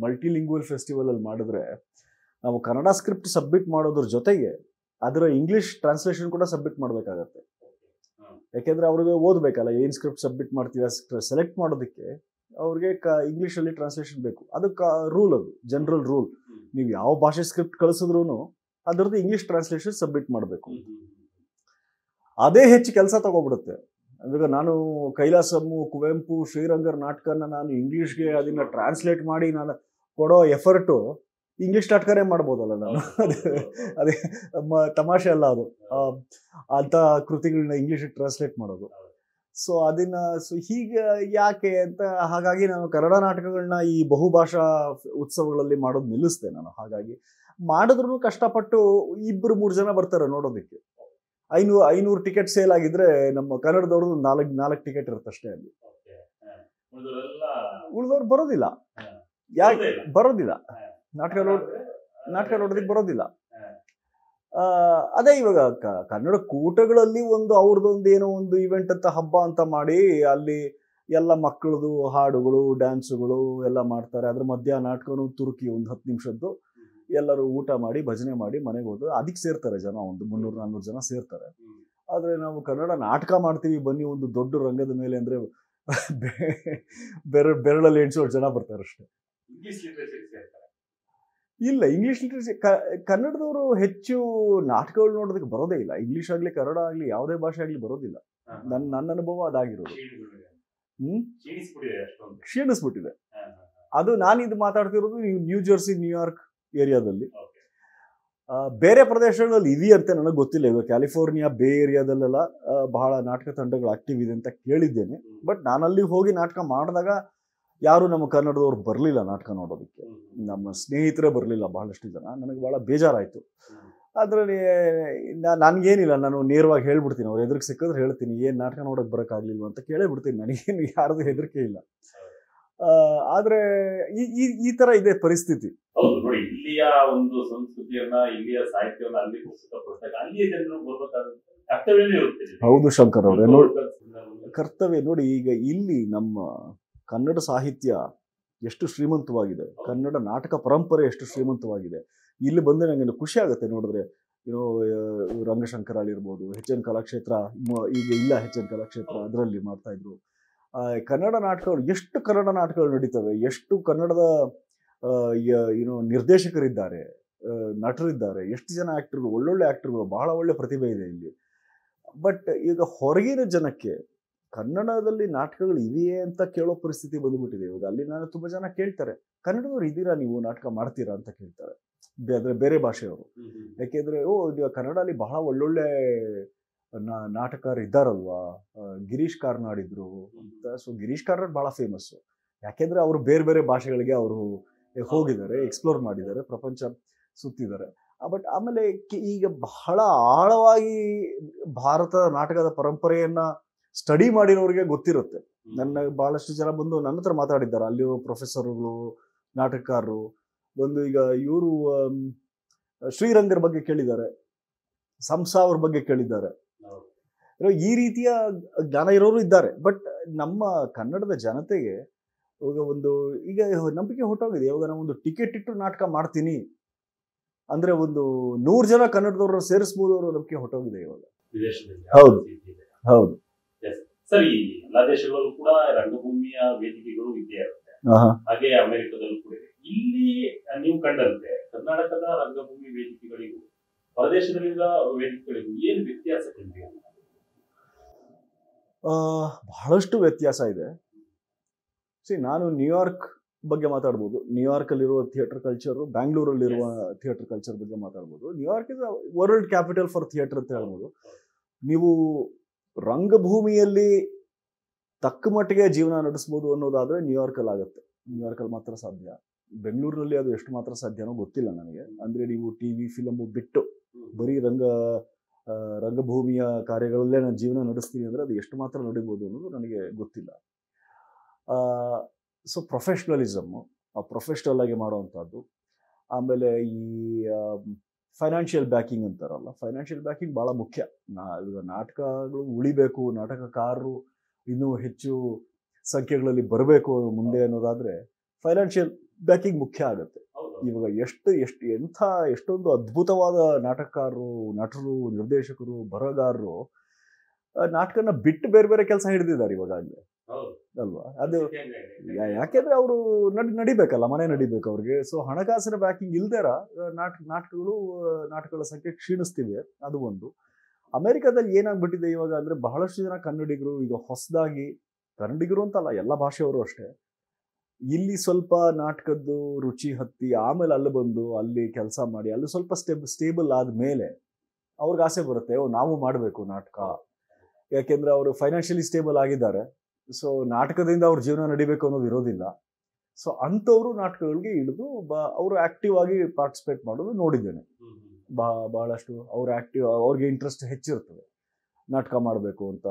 ಮಲ್ಟಿಲಿಂಗ್ವಲ್ ಫೆಸ್ಟಿವಲಲ್ಲಿ ಮಾಡಿದ್ರೆ, ನಾವು ಕನ್ನಡ ಸ್ಕ್ರಿಪ್ಟ್ ಸಬ್ಮಿಟ್ ಮಾಡೋದ್ರ ಜೊತೆಗೆ ಅದರ ಇಂಗ್ಲೀಷ್ ಟ್ರಾನ್ಸ್ಲೇಷನ್ ಕೂಡ ಸಬ್ಮಿಟ್ ಮಾಡಬೇಕಾಗತ್ತೆ. ಯಾಕೆಂದರೆ ಅವ್ರಿಗೆ ಓದಬೇಕಲ್ಲ, ಏನು ಸ್ಕ್ರಿಪ್ಟ್ ಸಬ್ಮಿಟ್ ಮಾಡ್ತೀವಿ ಸೆಲೆಕ್ಟ್ ಮಾಡೋದಕ್ಕೆ ಅವ್ರಿಗೆ ಇಂಗ್ಲೀಷಲ್ಲಿ ಟ್ರಾನ್ಸ್ಲೇಷನ್ ಬೇಕು. ಅದಕ್ಕೆ ರೂಲ್, ಅದು ಜನರಲ್ ರೂಲ್. ನೀವು ಯಾವ ಭಾಷೆ ಸ್ಕ್ರಿಪ್ಟ್ ಕಳಿಸಿದ್ರೂ ಅದರದ್ದು ಇಂಗ್ಲೀಷ್ ಟ್ರಾನ್ಸ್ಲೇಷನ್ ಸಬ್ಮಿಟ್ ಮಾಡಬೇಕು. ಅದೇ ಹೆಚ್ಚು ಕೆಲಸ ತಗೊಬಿಡುತ್ತೆ. ಅಂದರೆ ನಾನು ಕೈಲಾಸಮ್ಮು, ಕುವೆಂಪು, ಶ್ರೀರಂಗರ ನಾಟಕನ ನಾನು ಇಂಗ್ಲೀಷ್ಗೆ ಅದನ್ನು ಟ್ರಾನ್ಸ್ಲೇಟ್ ಮಾಡಿ ನಾನು ಕೊಡೋ ಎಫರ್ಟು ಇಂಗ್ಲೀಷ್ ನಾಟಕನೇ ಮಾಡ್ಬೋದಲ್ಲ ನಾನು. ಅದೇ ತಮಾಷೆ ಅಲ್ಲ ಅದು, ಅಂಥ ಕೃತಿಗಳನ್ನ ಇಂಗ್ಲೀಷಿಗೆ ಟ್ರಾನ್ಸ್ಲೇಟ್ ಮಾಡೋದು. ಸೊ ಹೀಗೆ ಯಾಕೆ ಅಂತ, ಹಾಗಾಗಿ ನಾನು ಕನ್ನಡ ನಾಟಕಗಳನ್ನ ಈ ಬಹುಭಾಷಾ ಉತ್ಸವಗಳಲ್ಲಿ ಮಾಡೋದು ನಿಲ್ಲಿಸಿದೆ ನಾನು. ಹಾಗಾಗಿ ಮಾಡಿದ್ರೂ ಕಷ್ಟಪಟ್ಟು 2-3 ಜನ ಬರ್ತಾರೆ ನೋಡೋದಕ್ಕೆ. 500 ಟಿಕೆಟ್ ಸೇಲ್ ಆಗಿದ್ರೆ ನಮ್ಮ ಕನ್ನಡದವ್ರದ್ದು 4 ಟಿಕೆಟ್ ಇರುತ್ತಷ್ಟೇ ಅಲ್ಲಿ. ಉಳಿದವ್ರು ಬರೋದಿಲ್ಲ. ಯಾಕೆ ಬರೋದಿಲ್ಲ? ನಾಟಕ ನೋಡೋದಕ್ಕೆ ಬರೋದಿಲ್ಲ. ಅದೇ ಇವಾಗ ಕನ್ನಡ ಕೂಟಗಳಲ್ಲಿ ಅವ್ರದ್ದೊಂದು ಏನೋ ಒಂದು ಇವೆಂಟ್ ಅಂತ, ಹಬ್ಬ ಅಂತ ಮಾಡಿ ಅಲ್ಲಿ ಎಲ್ಲ ಮಕ್ಕಳದು ಹಾಡುಗಳು, ಡ್ಯಾನ್ಸುಗಳು ಎಲ್ಲ ಮಾಡ್ತಾರೆ. ಅದ್ರ ಮಧ್ಯ ನಾಟಕನೂ ತುರುಕಿ ಒಂದು 10 ನಿಮಿಷದ್ದು, ಎಲ್ಲರೂ ಊಟ ಮಾಡಿ ಭಜನೆ ಮಾಡಿ ಮನೆಗೆ ಹೋದ್ರು. ಅದಕ್ಕೆ ಸೇರ್ತಾರೆ ಜನ, ಒಂದು 300-400 ಜನ ಸೇರ್ತಾರೆ. ಆದರೆ ನಾವು ಕನ್ನಡ ನಾಟಕ ಮಾಡ್ತೀವಿ ಬನ್ನಿ ಒಂದು ದೊಡ್ಡ ರಂಗದ ಮೇಲೆ ಅಂದರೆ ಬೆರಳಲ್ಲಿ ಎಣಿಸೋರು ಜನ ಬರ್ತಾರೆ ಅಷ್ಟೇ. ಇಲ್ಲ, ಇಂಗ್ಲೀಷ್ ಲಿಟ್ರೇಚರ್ ಕನ್ನಡದವರು ಹೆಚ್ಚು ನಾಟಕಗಳು ನೋಡೋದಕ್ಕೆ ಬರೋದೇ ಇಲ್ಲ. ಇಂಗ್ಲೀಷ್ ಆಗಲಿ ಕನ್ನಡ ಆಗಲಿ ಯಾವುದೇ ಭಾಷೆ ಆಗಲಿ ಬರೋದಿಲ್ಲ. ನನ್ನ ಅನುಭವ ಅದಾಗಿರೋದು. ಕ್ಷೀಣಿಸ್ಬಿಟ್ಟಿದೆ ಅದು. ನಾನಿದು ಮಾತಾಡ್ತಿರೋದು ನ್ಯೂ ಜೆರ್ಸಿ, ನ್ಯೂಯಾರ್ಕ್ ಏರಿಯಾದಲ್ಲಿ. ಬೇರೆ ಪ್ರದೇಶಗಳಲ್ಲಿ ಇದೆಯಂತೆ, ನನಗೆ ಗೊತ್ತಿಲ್ಲ. ಇವಾಗ ಕ್ಯಾಲಿಫೋರ್ನಿಯಾ, ಬೇ ಏರಿಯಾದಲ್ಲೆಲ್ಲ ಬಹಳ ನಾಟಕ ತಂಡಗಳು ಆಕ್ಟಿವ್ ಇದೆ ಅಂತ ಕೇಳಿದ್ದೇನೆ. ಬಟ್ ನಾನಲ್ಲಿ ಹೋಗಿ ನಾಟಕ ಮಾಡಿದಾಗ ಯಾರು ನಮ್ಮ ಕನ್ನಡದವ್ರು ಬರಲಿಲ್ಲ ನಾಟಕ ನೋಡೋದಕ್ಕೆ. ನಮ್ಮ ಸ್ನೇಹಿತರೇ ಬರಲಿಲ್ಲ ಬಹಳಷ್ಟು ಜನ. ನನಗೆ ಭಾಳ ಬೇಜಾರಾಯಿತು. ಆದರೆ ನನಗೇನಿಲ್ಲ, ನಾನು ನೇರವಾಗಿ ಹೇಳ್ಬಿಡ್ತೀನಿ. ಅವ್ರು ಎದುರಿಗೆ ಸಿಕ್ಕಿದ್ರೆ ಹೇಳ್ತೀನಿ, ಏನು ನಾಟಕ ನೋಡೋಕೆ ಬರೋಕ್ಕಾಗಲಿಲ್ವ ಅಂತ ಕೇಳೇ ಬಿಡ್ತೀನಿ. ನನಗೇನು ಯಾರ್ದು ಹೆದರಿಕೆ ಇಲ್ಲ. ಆದರೆ ಈ ಥರ ಇದೆ ಪರಿಸ್ಥಿತಿ. ಹೌದು ನೋಡಿ, ಇಲ್ಲಿಯ ಒಂದು ಸಂಸ್ಕೃತಿಯನ್ನ, ಇಲ್ಲಿಯ ಸಾಹಿತ್ಯವನ್ನ ಅಲ್ಲಿ ಪ್ರಸ್ತುತಪಡಿಸಿದಾಗ ಅಲ್ಲಿಯ ಜನರು ಬರ್ಬೇಕಾಗುತ್ತೆ ಕರ್ತವ್ಯನೇ ಇರುತ್ತೆ. ಹೌದು ಶಂಕರ್ ಅವರೇ, ನೋಡಿ ಕರ್ತವ್ಯ ನೋಡಿ. ಈಗ ಇಲ್ಲಿ ನಮ್ಮ ಕನ್ನಡ ಸಾಹಿತ್ಯ ಎಷ್ಟು ಶ್ರೀಮಂತವಾಗಿದೆ, ಕನ್ನಡ ನಾಟಕ ಪರಂಪರೆ ಎಷ್ಟು ಶ್ರೀಮಂತವಾಗಿದೆ. ಇಲ್ಲಿ ಬಂದು ನನಗೆ ಖುಷಿ ಆಗುತ್ತೆ ನೋಡಿದ್ರೆ. ಏನೋ ರಂಗಶಂಕರಾಳಿರ್ಬೋದು, HN ಕಲಾಕ್ಷೇತ್ರ, ಈಗ ಇಲ್ಲ HN ಕಲಾಕ್ಷೇತ್ರ, ಅದರಲ್ಲಿ ಮಾಡ್ತಾ ಇದ್ರು. ಕನ್ನಡ ನಾಟಕಗಳು, ಎಷ್ಟು ಕನ್ನಡ ನಾಟಕಗಳು ನಡೀತವೆ, ಎಷ್ಟು ಕನ್ನಡದ ಏನೋ ನಿರ್ದೇಶಕರಿದ್ದಾರೆ, ನಟರಿದ್ದಾರೆ, ಎಷ್ಟು ಜನ ಆ್ಯಕ್ಟರ್ಗಳು, ಒಳ್ಳೊಳ್ಳೆ ಆ್ಯಕ್ಟರ್ಗಳು, ಬಹಳ ಒಳ್ಳೆ ಪ್ರತಿಭೆ ಇದೆ ಇಲ್ಲಿ. ಬಟ್ ಈಗ ಹೊರಗಿನ ಜನಕ್ಕೆ ಕನ್ನಡದಲ್ಲಿ ನಾಟಕಗಳು ಇವೆಯೇ ಅಂತ ಕೇಳೋ ಪರಿಸ್ಥಿತಿ ಬಂದುಬಿಟ್ಟಿದೆ ಇವಾಗ. ಅಲ್ಲಿ ನಾನು ತುಂಬ ಜನ ಕೇಳ್ತಾರೆ, ಕನ್ನಡದವ್ರು ಇದ್ದೀರಾ ನೀವು, ನಾಟಕ ಮಾಡ್ತೀರಾ ಅಂತ ಕೇಳ್ತಾರೆ, ಅಂದರೆ ಬೇರೆ ಭಾಷೆಯವರು. ಯಾಕೆಂದರೆ ಕನ್ನಡಲ್ಲಿ ಬಹಳ ಒಳ್ಳೊಳ್ಳೆ ನಾಟಕರು ಇದ್ದಾರಲ್ವಾ, ಗಿರೀಶ್ ಕಾರ್ನಾಡ್ ಇದ್ರು ಅಂತ. ಸೊ ಗಿರೀಶ್ ಕಾರ್ನಾಡ್ ಭಾಳ ಫೇಮಸ್ಸು, ಯಾಕೆಂದರೆ ಅವರು ಬೇರೆ ಬೇರೆ ಭಾಷೆಗಳಿಗೆ ಅವರು ಹೋಗಿದ್ದಾರೆ, ಎಕ್ಸ್ಪ್ಲೋರ್ ಮಾಡಿದ್ದಾರೆ, ಪ್ರಪಂಚ ಸುತ್ತಿದ್ದಾರೆ. ಬಟ್ ಆಮೇಲೆ ಈಗ ಬಹಳ ಆಳವಾಗಿ ಭಾರತ ನಾಟಕದ ಪರಂಪರೆಯನ್ನ ಸ್ಟಡಿ ಮಾಡಿರೋರಿಗೆ ಗೊತ್ತಿರುತ್ತೆ. ನನ್ನ ಬಹಳಷ್ಟು ಜನ ಬಂದು ನನ್ನ ಹತ್ರ ಮಾತಾಡಿದ್ದಾರೆ, ಅಲ್ಲಿರೋ ಪ್ರೊಫೆಸರ್ಗಳು, ನಾಟಕಕಾರರು ಬಂದು. ಈಗ ಇವರು ಶ್ರೀರಂಗರ ಬಗ್ಗೆ ಕೇಳಿದ್ದಾರೆ, ಸಂಸಾ ಅವ್ರ ಬಗ್ಗೆ ಕೇಳಿದ್ದಾರೆ. ಈ ರೀತಿಯ ಜ್ಞಾನ ಇರೋರು ಇದ್ದಾರೆ. ಬಟ್ ನಮ್ಮ ಕನ್ನಡದ ಜನತೆಗೆ ಈಗ ನಂಬಿಕೆ ಹೊಟ್ಟೋಗಿದೆ. ಇವಾಗ ನಾವು ಒಂದು ಟಿಕೆಟ್ ಇಟ್ಟು ನಾಟಕ ಮಾಡ್ತೀನಿ ಅಂದ್ರೆ ಒಂದು 100 ಜನ ಕನ್ನಡದವ್ರ ಸೇರಿಸಬಹುದು ಅನ್ನೋ ನಂಬಿಕೆ ಹೊಟ್ಟೋಗಿದೆ ಇವಾಗ. ಹೌದು ಹೌದು ಸರಿ. ಎಲ್ಲಾ ದೇಶಗಳಲ್ಲೂ ಕೂಡ ರಂಗಭೂಮಿಯ ವೇದಿಕೆಗಳು ಇದ್ದೇ ಇರುತ್ತೆ, ಹಾಗೆ ಅಮೆರಿಕದಲ್ಲೂ ಕೂಡ ಇದೆ. ಇಲ್ಲಿ ನೀವು ಕಂಡಂತೆ ಕರ್ನಾಟಕದ ರಂಗಭೂಮಿ ವೇದಿಕೆಗಳಿಗೂ ಹೊರದೇಶದಲ್ಲಿರುವ ವೇದಿಕೆಗಳಿಗೂ ಏನು ವ್ಯತ್ಯಾಸ ಕಂಡಿದೆ? ಬಹಳಷ್ಟು ವ್ಯತ್ಯಾಸ ಇದೆ. ನಾನು ನ್ಯೂಯಾರ್ಕ್ ಬಗ್ಗೆ ಮಾತಾಡ್ಬೋದು. ನ್ಯೂಯಾರ್ಕ್ ಅಲ್ಲಿರುವ ಥಿಯೇಟರ್ ಕಲ್ಚರು, ಬ್ಯಾಂಗ್ಳೂರಲ್ಲಿರುವ ಥಿಯೇಟರ್ ಕಲ್ಚರ್ ಬಗ್ಗೆ ಮಾತಾಡ್ಬೋದು. New York is world capital for theatre ಅಂತ ಹೇಳ್ಬೋದು. ನೀವು ರಂಗಭೂಮಿಯಲ್ಲಿ ತಕ್ಕ ಮಟ್ಟಿಗೆ ಜೀವನ ನಡೆಸ್ಬೋದು ಅನ್ನೋದಾದ್ರೆ ನ್ಯೂಯಾರ್ಕಲ್ಲಿ ಆಗುತ್ತೆ. ನ್ಯೂಯಾರ್ಕಲ್ಲಿ ಮಾತ್ರ ಸಾಧ್ಯ. ಬೆಂಗಳೂರಿನಲ್ಲಿ ಅದು ಎಷ್ಟು ಮಾತ್ರ ಸಾಧ್ಯನೋ ಗೊತ್ತಿಲ್ಲ ನನಗೆ. ಅಂದ್ರೆ ನೀವು TV ಫಿಲಮ್ ಬಿಟ್ಟು ಬರೀ ರಂಗಭೂಮಿಯ ಕಾರ್ಯಗಳಲ್ಲೇ ನಾನು ಜೀವನ ನಡೆಸ್ತೀನಿ ಅಂದ್ರೆ ಅದು ಎಷ್ಟು ಮಾತ್ರ ನಡೀಬೋದು ಅನ್ನೋದು ನನಗೆ ಗೊತ್ತಿಲ್ಲ. ಸೊ ಪ್ರೊಫೆಷ್ನಲಿಸಮ್ಮು, ಪ್ರೊಫೆಷ್ನಲ್ ಆಗಿ ಮಾಡುವಂಥದ್ದು. ಆಮೇಲೆ ಈ ಫೈನಾನ್ಷಿಯಲ್ ಬ್ಯಾಕಿಂಗ್ ಅಂತಾರಲ್ಲ, ಫೈನಾನ್ಷಿಯಲ್ ಬ್ಯಾಕಿಂಗ್ ಭಾಳ ಮುಖ್ಯ. ಈಗ ನಾಟಕಗಳು ಉಳಿಬೇಕು, ನಾಟಕಕಾರರು ಇನ್ನೂ ಹೆಚ್ಚು ಸಂಖ್ಯೆಗಳಲ್ಲಿ ಬರಬೇಕು ಮುಂದೆ ಅನ್ನೋದಾದ್ರೆ ಫೈನಾನ್ಷಿಯಲ್ ಬ್ಯಾಕಿಂಗ್ ಮುಖ್ಯ ಆಗುತ್ತೆ. ಇವಾಗ ಎಷ್ಟೊಂದು ಅದ್ಭುತವಾದ ನಾಟಕಕಾರರು, ನಟರು, ನಿರ್ದೇಶಕರು, ಬರಹಗಾರರು ನಾಟಕನ ಬಿಟ್ಟು ಬೇರೆ ಬೇರೆ ಕೆಲಸ ಹಿಡಿದಿದ್ದಾರೆ ಇವಾಗಲೇ ಅಲ್ವಾ. ಅದು ಯಾಕೆಂದ್ರೆ ಅವರು ನಡಿಬೇಕಲ್ಲ, ಮನೆ ನಡಿಬೇಕು ಅವ್ರಿಗೆ. ಸೊ ಹಣಕಾಸಿನ ಬ್ಯಾಕಿಂಗ್ ಇಲ್ದೇರ ನಾಟಕಗಳ ಸಂಖ್ಯೆ ಕ್ಷೀಣಿಸ್ತಿವೆ. ಅದು ಒಂದು. ಅಮೆರಿಕದಲ್ಲಿ ಏನಾಗ್ಬಿಟ್ಟಿದೆ ಇವಾಗ ಅಂದ್ರೆ ಬಹಳಷ್ಟು ಜನ ಕನ್ನಡಿಗರು ಈಗ ಹೊಸದಾಗಿ, ಕನ್ನಡಿಗರು ಅಂತಲ್ಲ ಎಲ್ಲ ಭಾಷೆಯವರು ಅಷ್ಟೇ, ಇಲ್ಲಿ ಸ್ವಲ್ಪ ನಾಟಕದ್ದು ರುಚಿ ಹತ್ತಿ ಆಮೇಲೆ ಅಲ್ಲಿ ಬಂದು ಅಲ್ಲಿ ಕೆಲಸ ಮಾಡಿ ಅಲ್ಲಿ ಸ್ವಲ್ಪ ಸ್ಟೇಬಲ್ ಆದ್ಮೇಲೆ ಅವ್ರಿಗೆ ಆಸೆ ಬರುತ್ತೆ, ನಾವು ಮಾಡಬೇಕು ನಾಟಕ. ಯಾಕೆಂದ್ರೆ ಅವರು ಫೈನಾನ್ಷಿಯಲಿ ಸ್ಟೇಬಲ್ ಆಗಿದ್ದಾರೆ. ಸೊ ನಾಟಕದಿಂದ ಅವ್ರ ಜೀವನ ನಡಿಬೇಕು ಅನ್ನೋದು ಇರೋದಿಲ್ಲ. ಸೊ ಅಂಥವ್ರು ನಾಟಕಗಳಿಗೆ ಇಳಿದು ಅವರು ಆಕ್ಟಿವ್ ಆಗಿ ಪಾರ್ಟಿಸಿಪೇಟ್ ಮಾಡೋದು ನೋಡಿದ್ದೇನೆ. ಬಹಳಷ್ಟು ಅವ್ರಿಗೆ ಇಂಟ್ರೆಸ್ಟ್ ಹೆಚ್ಚಿರ್ತದೆ ನಾಟಕ ಮಾಡಬೇಕು ಅಂತ.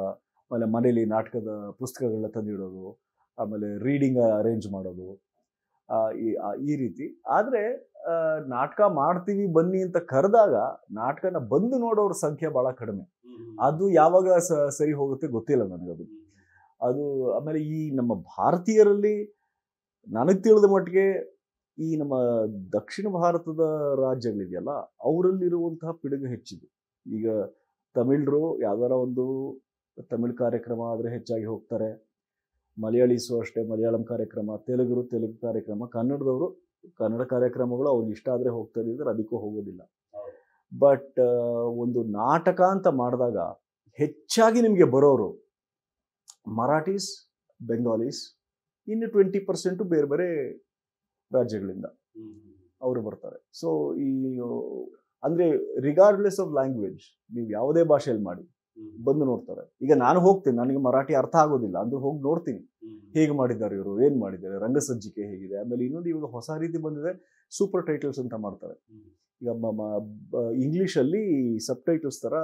ಆಮೇಲೆ ಮನೇಲಿ ನಾಟಕದ ಪುಸ್ತಕಗಳನ್ನ ತಂದಿಡೋದು, ಆಮೇಲೆ ರೀಡಿಂಗ್ ಅರೇಂಜ್ ಮಾಡೋದು, ಈ ರೀತಿ. ಆದರೆ ನಾಟಕ ಮಾಡ್ತೀವಿ ಬನ್ನಿ ಅಂತ ಕರೆದಾಗ ನಾಟಕನ ಬಂದು ನೋಡೋರ ಸಂಖ್ಯೆ ಬಹಳ ಕಡಿಮೆ. ಅದು ಯಾವಾಗ ಸರಿ ಹೋಗುತ್ತೆ ಗೊತ್ತಿಲ್ಲ ನನಗದು. ಆಮೇಲೆ ಈ ನಮ್ಮ ಭಾರತೀಯರಲ್ಲಿ ನನಗೆ ತಿಳಿದ ಮಟ್ಟಿಗೆ ಈ ನಮ್ಮ ದಕ್ಷಿಣ ಭಾರತದ ರಾಜ್ಯಗಳಿದೆಯಲ್ಲ, ಅವರಲ್ಲಿರುವಂತಹ ಪಿಡುಗು ಹೆಚ್ಚಿದೆ. ಈಗ ತಮಿಳರು ಯಾವ್ದಾರ ಒಂದು ತಮಿಳ್ ಕಾರ್ಯಕ್ರಮ ಆದರೆ ಹೆಚ್ಚಾಗಿ ಹೋಗ್ತಾರೆ, ಮಲಯಾಳೀಸು ಅಷ್ಟೇ ಮಲಯಾಳಂ ಕಾರ್ಯಕ್ರಮ, ತೆಲುಗು ಕಾರ್ಯಕ್ರಮ, ಕನ್ನಡದವರು ಕನ್ನಡ ಕಾರ್ಯಕ್ರಮಗಳು ಅವ್ರಿಗೆ ಇಷ್ಟ ಆದರೆ ಹೋಗ್ತಾರೆ, ಇದ್ರೆ ಅದಕ್ಕೂ ಹೋಗೋದಿಲ್ಲ. ಬಟ್ ಒಂದು ನಾಟಕ ಅಂತ ಮಾಡಿದಾಗ ಹೆಚ್ಚಾಗಿ ನಿಮಗೆ ಬರೋರು ಮರಾಠೀಸ್, ಬೆಂಗಾಲೀಸ್, ಇನ್ನು 20% ಬೇರೆ ಬೇರೆ ರಾಜ್ಯಗಳಿಂದ ಅವರು ಬರ್ತಾರೆ. ಸೊ ಅಂದ್ರೆ ರಿಗಾರ್ಡ್ಲೆಸ್ ಆಫ್ ಲ್ಯಾಂಗ್ವೇಜ್, ನೀವು ಯಾವುದೇ ಭಾಷೆಯಲ್ಲಿ ಮಾಡಿ ಬಂದು ನೋಡ್ತಾರೆ. ಈಗ ನಾನು ಹೋಗ್ತೀನಿ, ನನಗೆ ಮರಾಠಿ ಅರ್ಥ ಆಗೋದಿಲ್ಲ ಅಂದ್ರೂ ಹೋಗಿ ನೋಡ್ತೀನಿ, ಹೇಗೆ ಮಾಡಿದ್ದಾರೆ ಇವರು, ಏನ್ ಮಾಡಿದ್ದಾರೆ, ರಂಗಸಜ್ಜಿಕೆ ಹೇಗಿದೆ. ಆಮೇಲೆ ಇನ್ನೊಂದು ಇವಾಗ ಹೊಸ ರೀತಿ ಬಂದಿದೆ, ಸೂಪರ್ ಟೈಟಲ್ಸ್ ಅಂತ ಮಾಡ್ತಾರೆ. ಈಗ ಇಂಗ್ಲಿಷಲ್ಲಿ ಸಬ್ ಟೈಟಲ್ಸ್ ತರ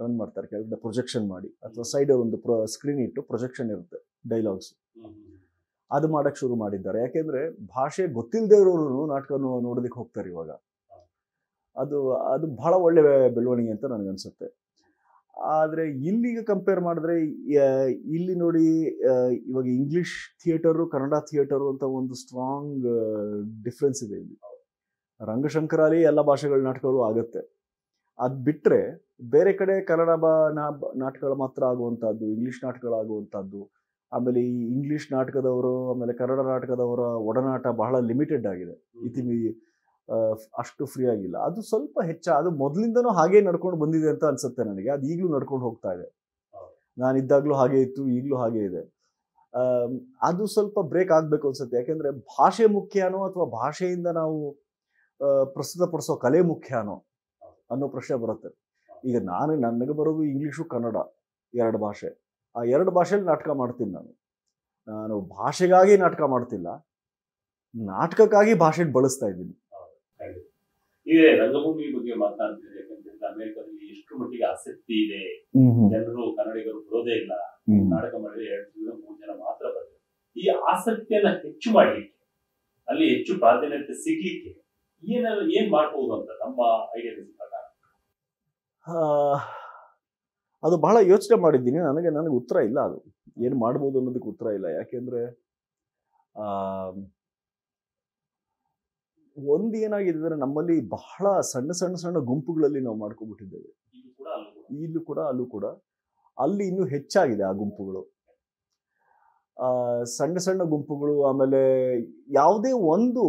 ರನ್ ಮಾಡ್ತಾರೆ, ಕೆಳಗಡೆ ಪ್ರೊಜೆಕ್ಷನ್ ಮಾಡಿ ಅಥವಾ ಸೈಡ್ ಒಂದು ಸ್ಕ್ರೀನ್ ಇಟ್ಟು ಪ್ರೊಜೆಕ್ಷನ್ ಇರುತ್ತೆ, ಡೈಲಾಗ್ಸ್. ಅದು ಮಾಡಕ್ ಶುರು ಮಾಡಿದ್ದಾರೆ. ಯಾಕೆಂದ್ರೆ ಭಾಷೆ ಗೊತ್ತಿಲ್ಲದೆ ಇರೋರು ನಾಟಕ ನೋಡೋದಕ್ಕೆ ಹೋಗ್ತಾರೆ ಇವಾಗ. ಅದು ಬಹಳ ಒಳ್ಳೆ ಬೆಳವಣಿಗೆ ಅಂತ ನನಗನ್ಸುತ್ತೆ. ಆದರೆ ಇಲ್ಲಿಗೆ ಕಂಪೇರ್ ಮಾಡಿದ್ರೆ ಇಲ್ಲಿ ನೋಡಿ ಇವಾಗ ಇಂಗ್ಲಿಷ್ ಥಿಯೇಟರು ಕನ್ನಡ ಥಿಯೇಟರು ಅಂತ ಒಂದು ಸ್ಟ್ರಾಂಗ್ ಡಿಫ್ರೆನ್ಸ್ ಇದೆ ಇಲ್ಲಿ. ರಂಗಶಂಕರಲ್ಲಿ ಎಲ್ಲ ಭಾಷೆಗಳ ನಾಟಕಗಳು ಆಗುತ್ತೆ. ಅದು ಬಿಟ್ಟರೆ ಬೇರೆ ಕಡೆ ಕನ್ನಡ ನಾಟಕಗಳು ಮಾತ್ರ ಆಗುವಂಥದ್ದು, ಇಂಗ್ಲಿಷ್ ನಾಟಕಗಳಾಗುವಂಥದ್ದು. ಆಮೇಲೆ ಈ ಇಂಗ್ಲಿಷ್ ನಾಟಕದವರು ಆಮೇಲೆ ಕನ್ನಡ ನಾಟಕದವರ ಒಡನಾಟ ಬಹಳ ಲಿಮಿಟೆಡ್ ಆಗಿದೆ. ಅಷ್ಟು ಫ್ರೀ ಆಗಿಲ್ಲ. ಅದು ಸ್ವಲ್ಪ ಅದು ಮೊದಲಿಂದನೂ ಹಾಗೆ ನಡ್ಕೊಂಡು ಬಂದಿದೆ ಅಂತ ಅನ್ಸುತ್ತೆ ನನಗೆ. ಅದು ಈಗಲೂ ನಡ್ಕೊಂಡು ಹೋಗ್ತಾ ಇದೆ. ನಾನಿದ್ದಾಗಲೂ ಹಾಗೆ ಇತ್ತು, ಈಗಲೂ ಹಾಗೆ ಇದೆ. ಅದು ಸ್ವಲ್ಪ ಬ್ರೇಕ್ ಆಗಬೇಕು ಅನ್ಸುತ್ತೆ. ಯಾಕೆಂದ್ರೆ ಭಾಷೆ ಮುಖ್ಯನೋ ಅಥವಾ ಭಾಷೆಯಿಂದ ನಾವು ಪ್ರಸ್ತುತಪಡಿಸೋ ಕಲೆ ಮುಖ್ಯನೋ ಅನ್ನೋ ಪ್ರಶ್ನೆ ಬರುತ್ತೆ. ಈಗ ನನಗೆ ಬರೋದು ಇಂಗ್ಲೀಷು ಕನ್ನಡ 2 ಭಾಷೆ. ಆ 2 ಭಾಷೆಯಲ್ಲಿ ನಾಟಕ ಮಾಡ್ತೀನಿ. ನಾನು ಭಾಷೆಗಾಗಿ ನಾಟಕ ಮಾಡ್ತಿಲ್ಲ, ನಾಟಕಕ್ಕಾಗಿ ಭಾಷೆ ಬಳಸ್ತಾ ಇದ್ದೀನಿ. ಈಗ ರಂಗಭೂಮಿ ಬಗ್ಗೆ ಮಾತನಾಡ್ತಿದ್ರೆ, ಯಾಕಂದ್ರೆ ಅಮೆರಿಕದಲ್ಲಿ ಎಷ್ಟು ಮಟ್ಟಿಗೆ ಆಸಕ್ತಿ ಇದೆ, ಜನರು ಕನ್ನಡಿಗರು ಬರೋದೇ ಇಲ್ಲ, ನಾಟಕ ಮಾಡಿದ್ರೆ 2-3 ಜನ ಮಾತ್ರ ಬರ್ತಾರೆ. ಈ ಆಸಕ್ತಿಯನ್ನ ಹೆಚ್ಚು ಮಾಡ್ಲಿಕ್ಕೆ, ಅಲ್ಲಿ ಹೆಚ್ಚು ಪ್ರಾಧಾನ್ಯತೆ ಸಿಗ್ಲಿಕ್ಕೆ ಏನ್ ಮಾಡ್ಬೋದು ಅಂತ ನಮ್ಮ ಐಡಿಯಾ ಪ್ರಕಾರ? ಅದು ಬಹಳ ಯೋಚನೆ ಮಾಡಿದ್ದೀನಿ. ನನಗೆ ಉತ್ತರ ಇಲ್ಲ. ಅದು ಏನು ಮಾಡ್ಬೋದು ಅನ್ನೋದಕ್ಕೆ ಉತ್ತರ ಇಲ್ಲ. ಯಾಕೆಂದ್ರೆ ಒಂದು ಏನಾಗಿದೆ ಅಂದ್ರೆ ನಮ್ಮಲ್ಲಿ ಬಹಳ ಸಣ್ಣ ಗುಂಪುಗಳಲ್ಲಿ ನಾವು ಮಾಡ್ಕೊಂಡ್ಬಿಟ್ಟಿದ್ದೇವೆ. ಇಲ್ಲೂ ಕೂಡ ಅಲ್ಲೂ ಕೂಡ. ಅಲ್ಲಿ ಇನ್ನೂ ಹೆಚ್ಚಾಗಿದೆ ಆ ಗುಂಪುಗಳು, ಸಣ್ಣ ಗುಂಪುಗಳು. ಆಮೇಲೆ ಯಾವುದೇ ಒಂದು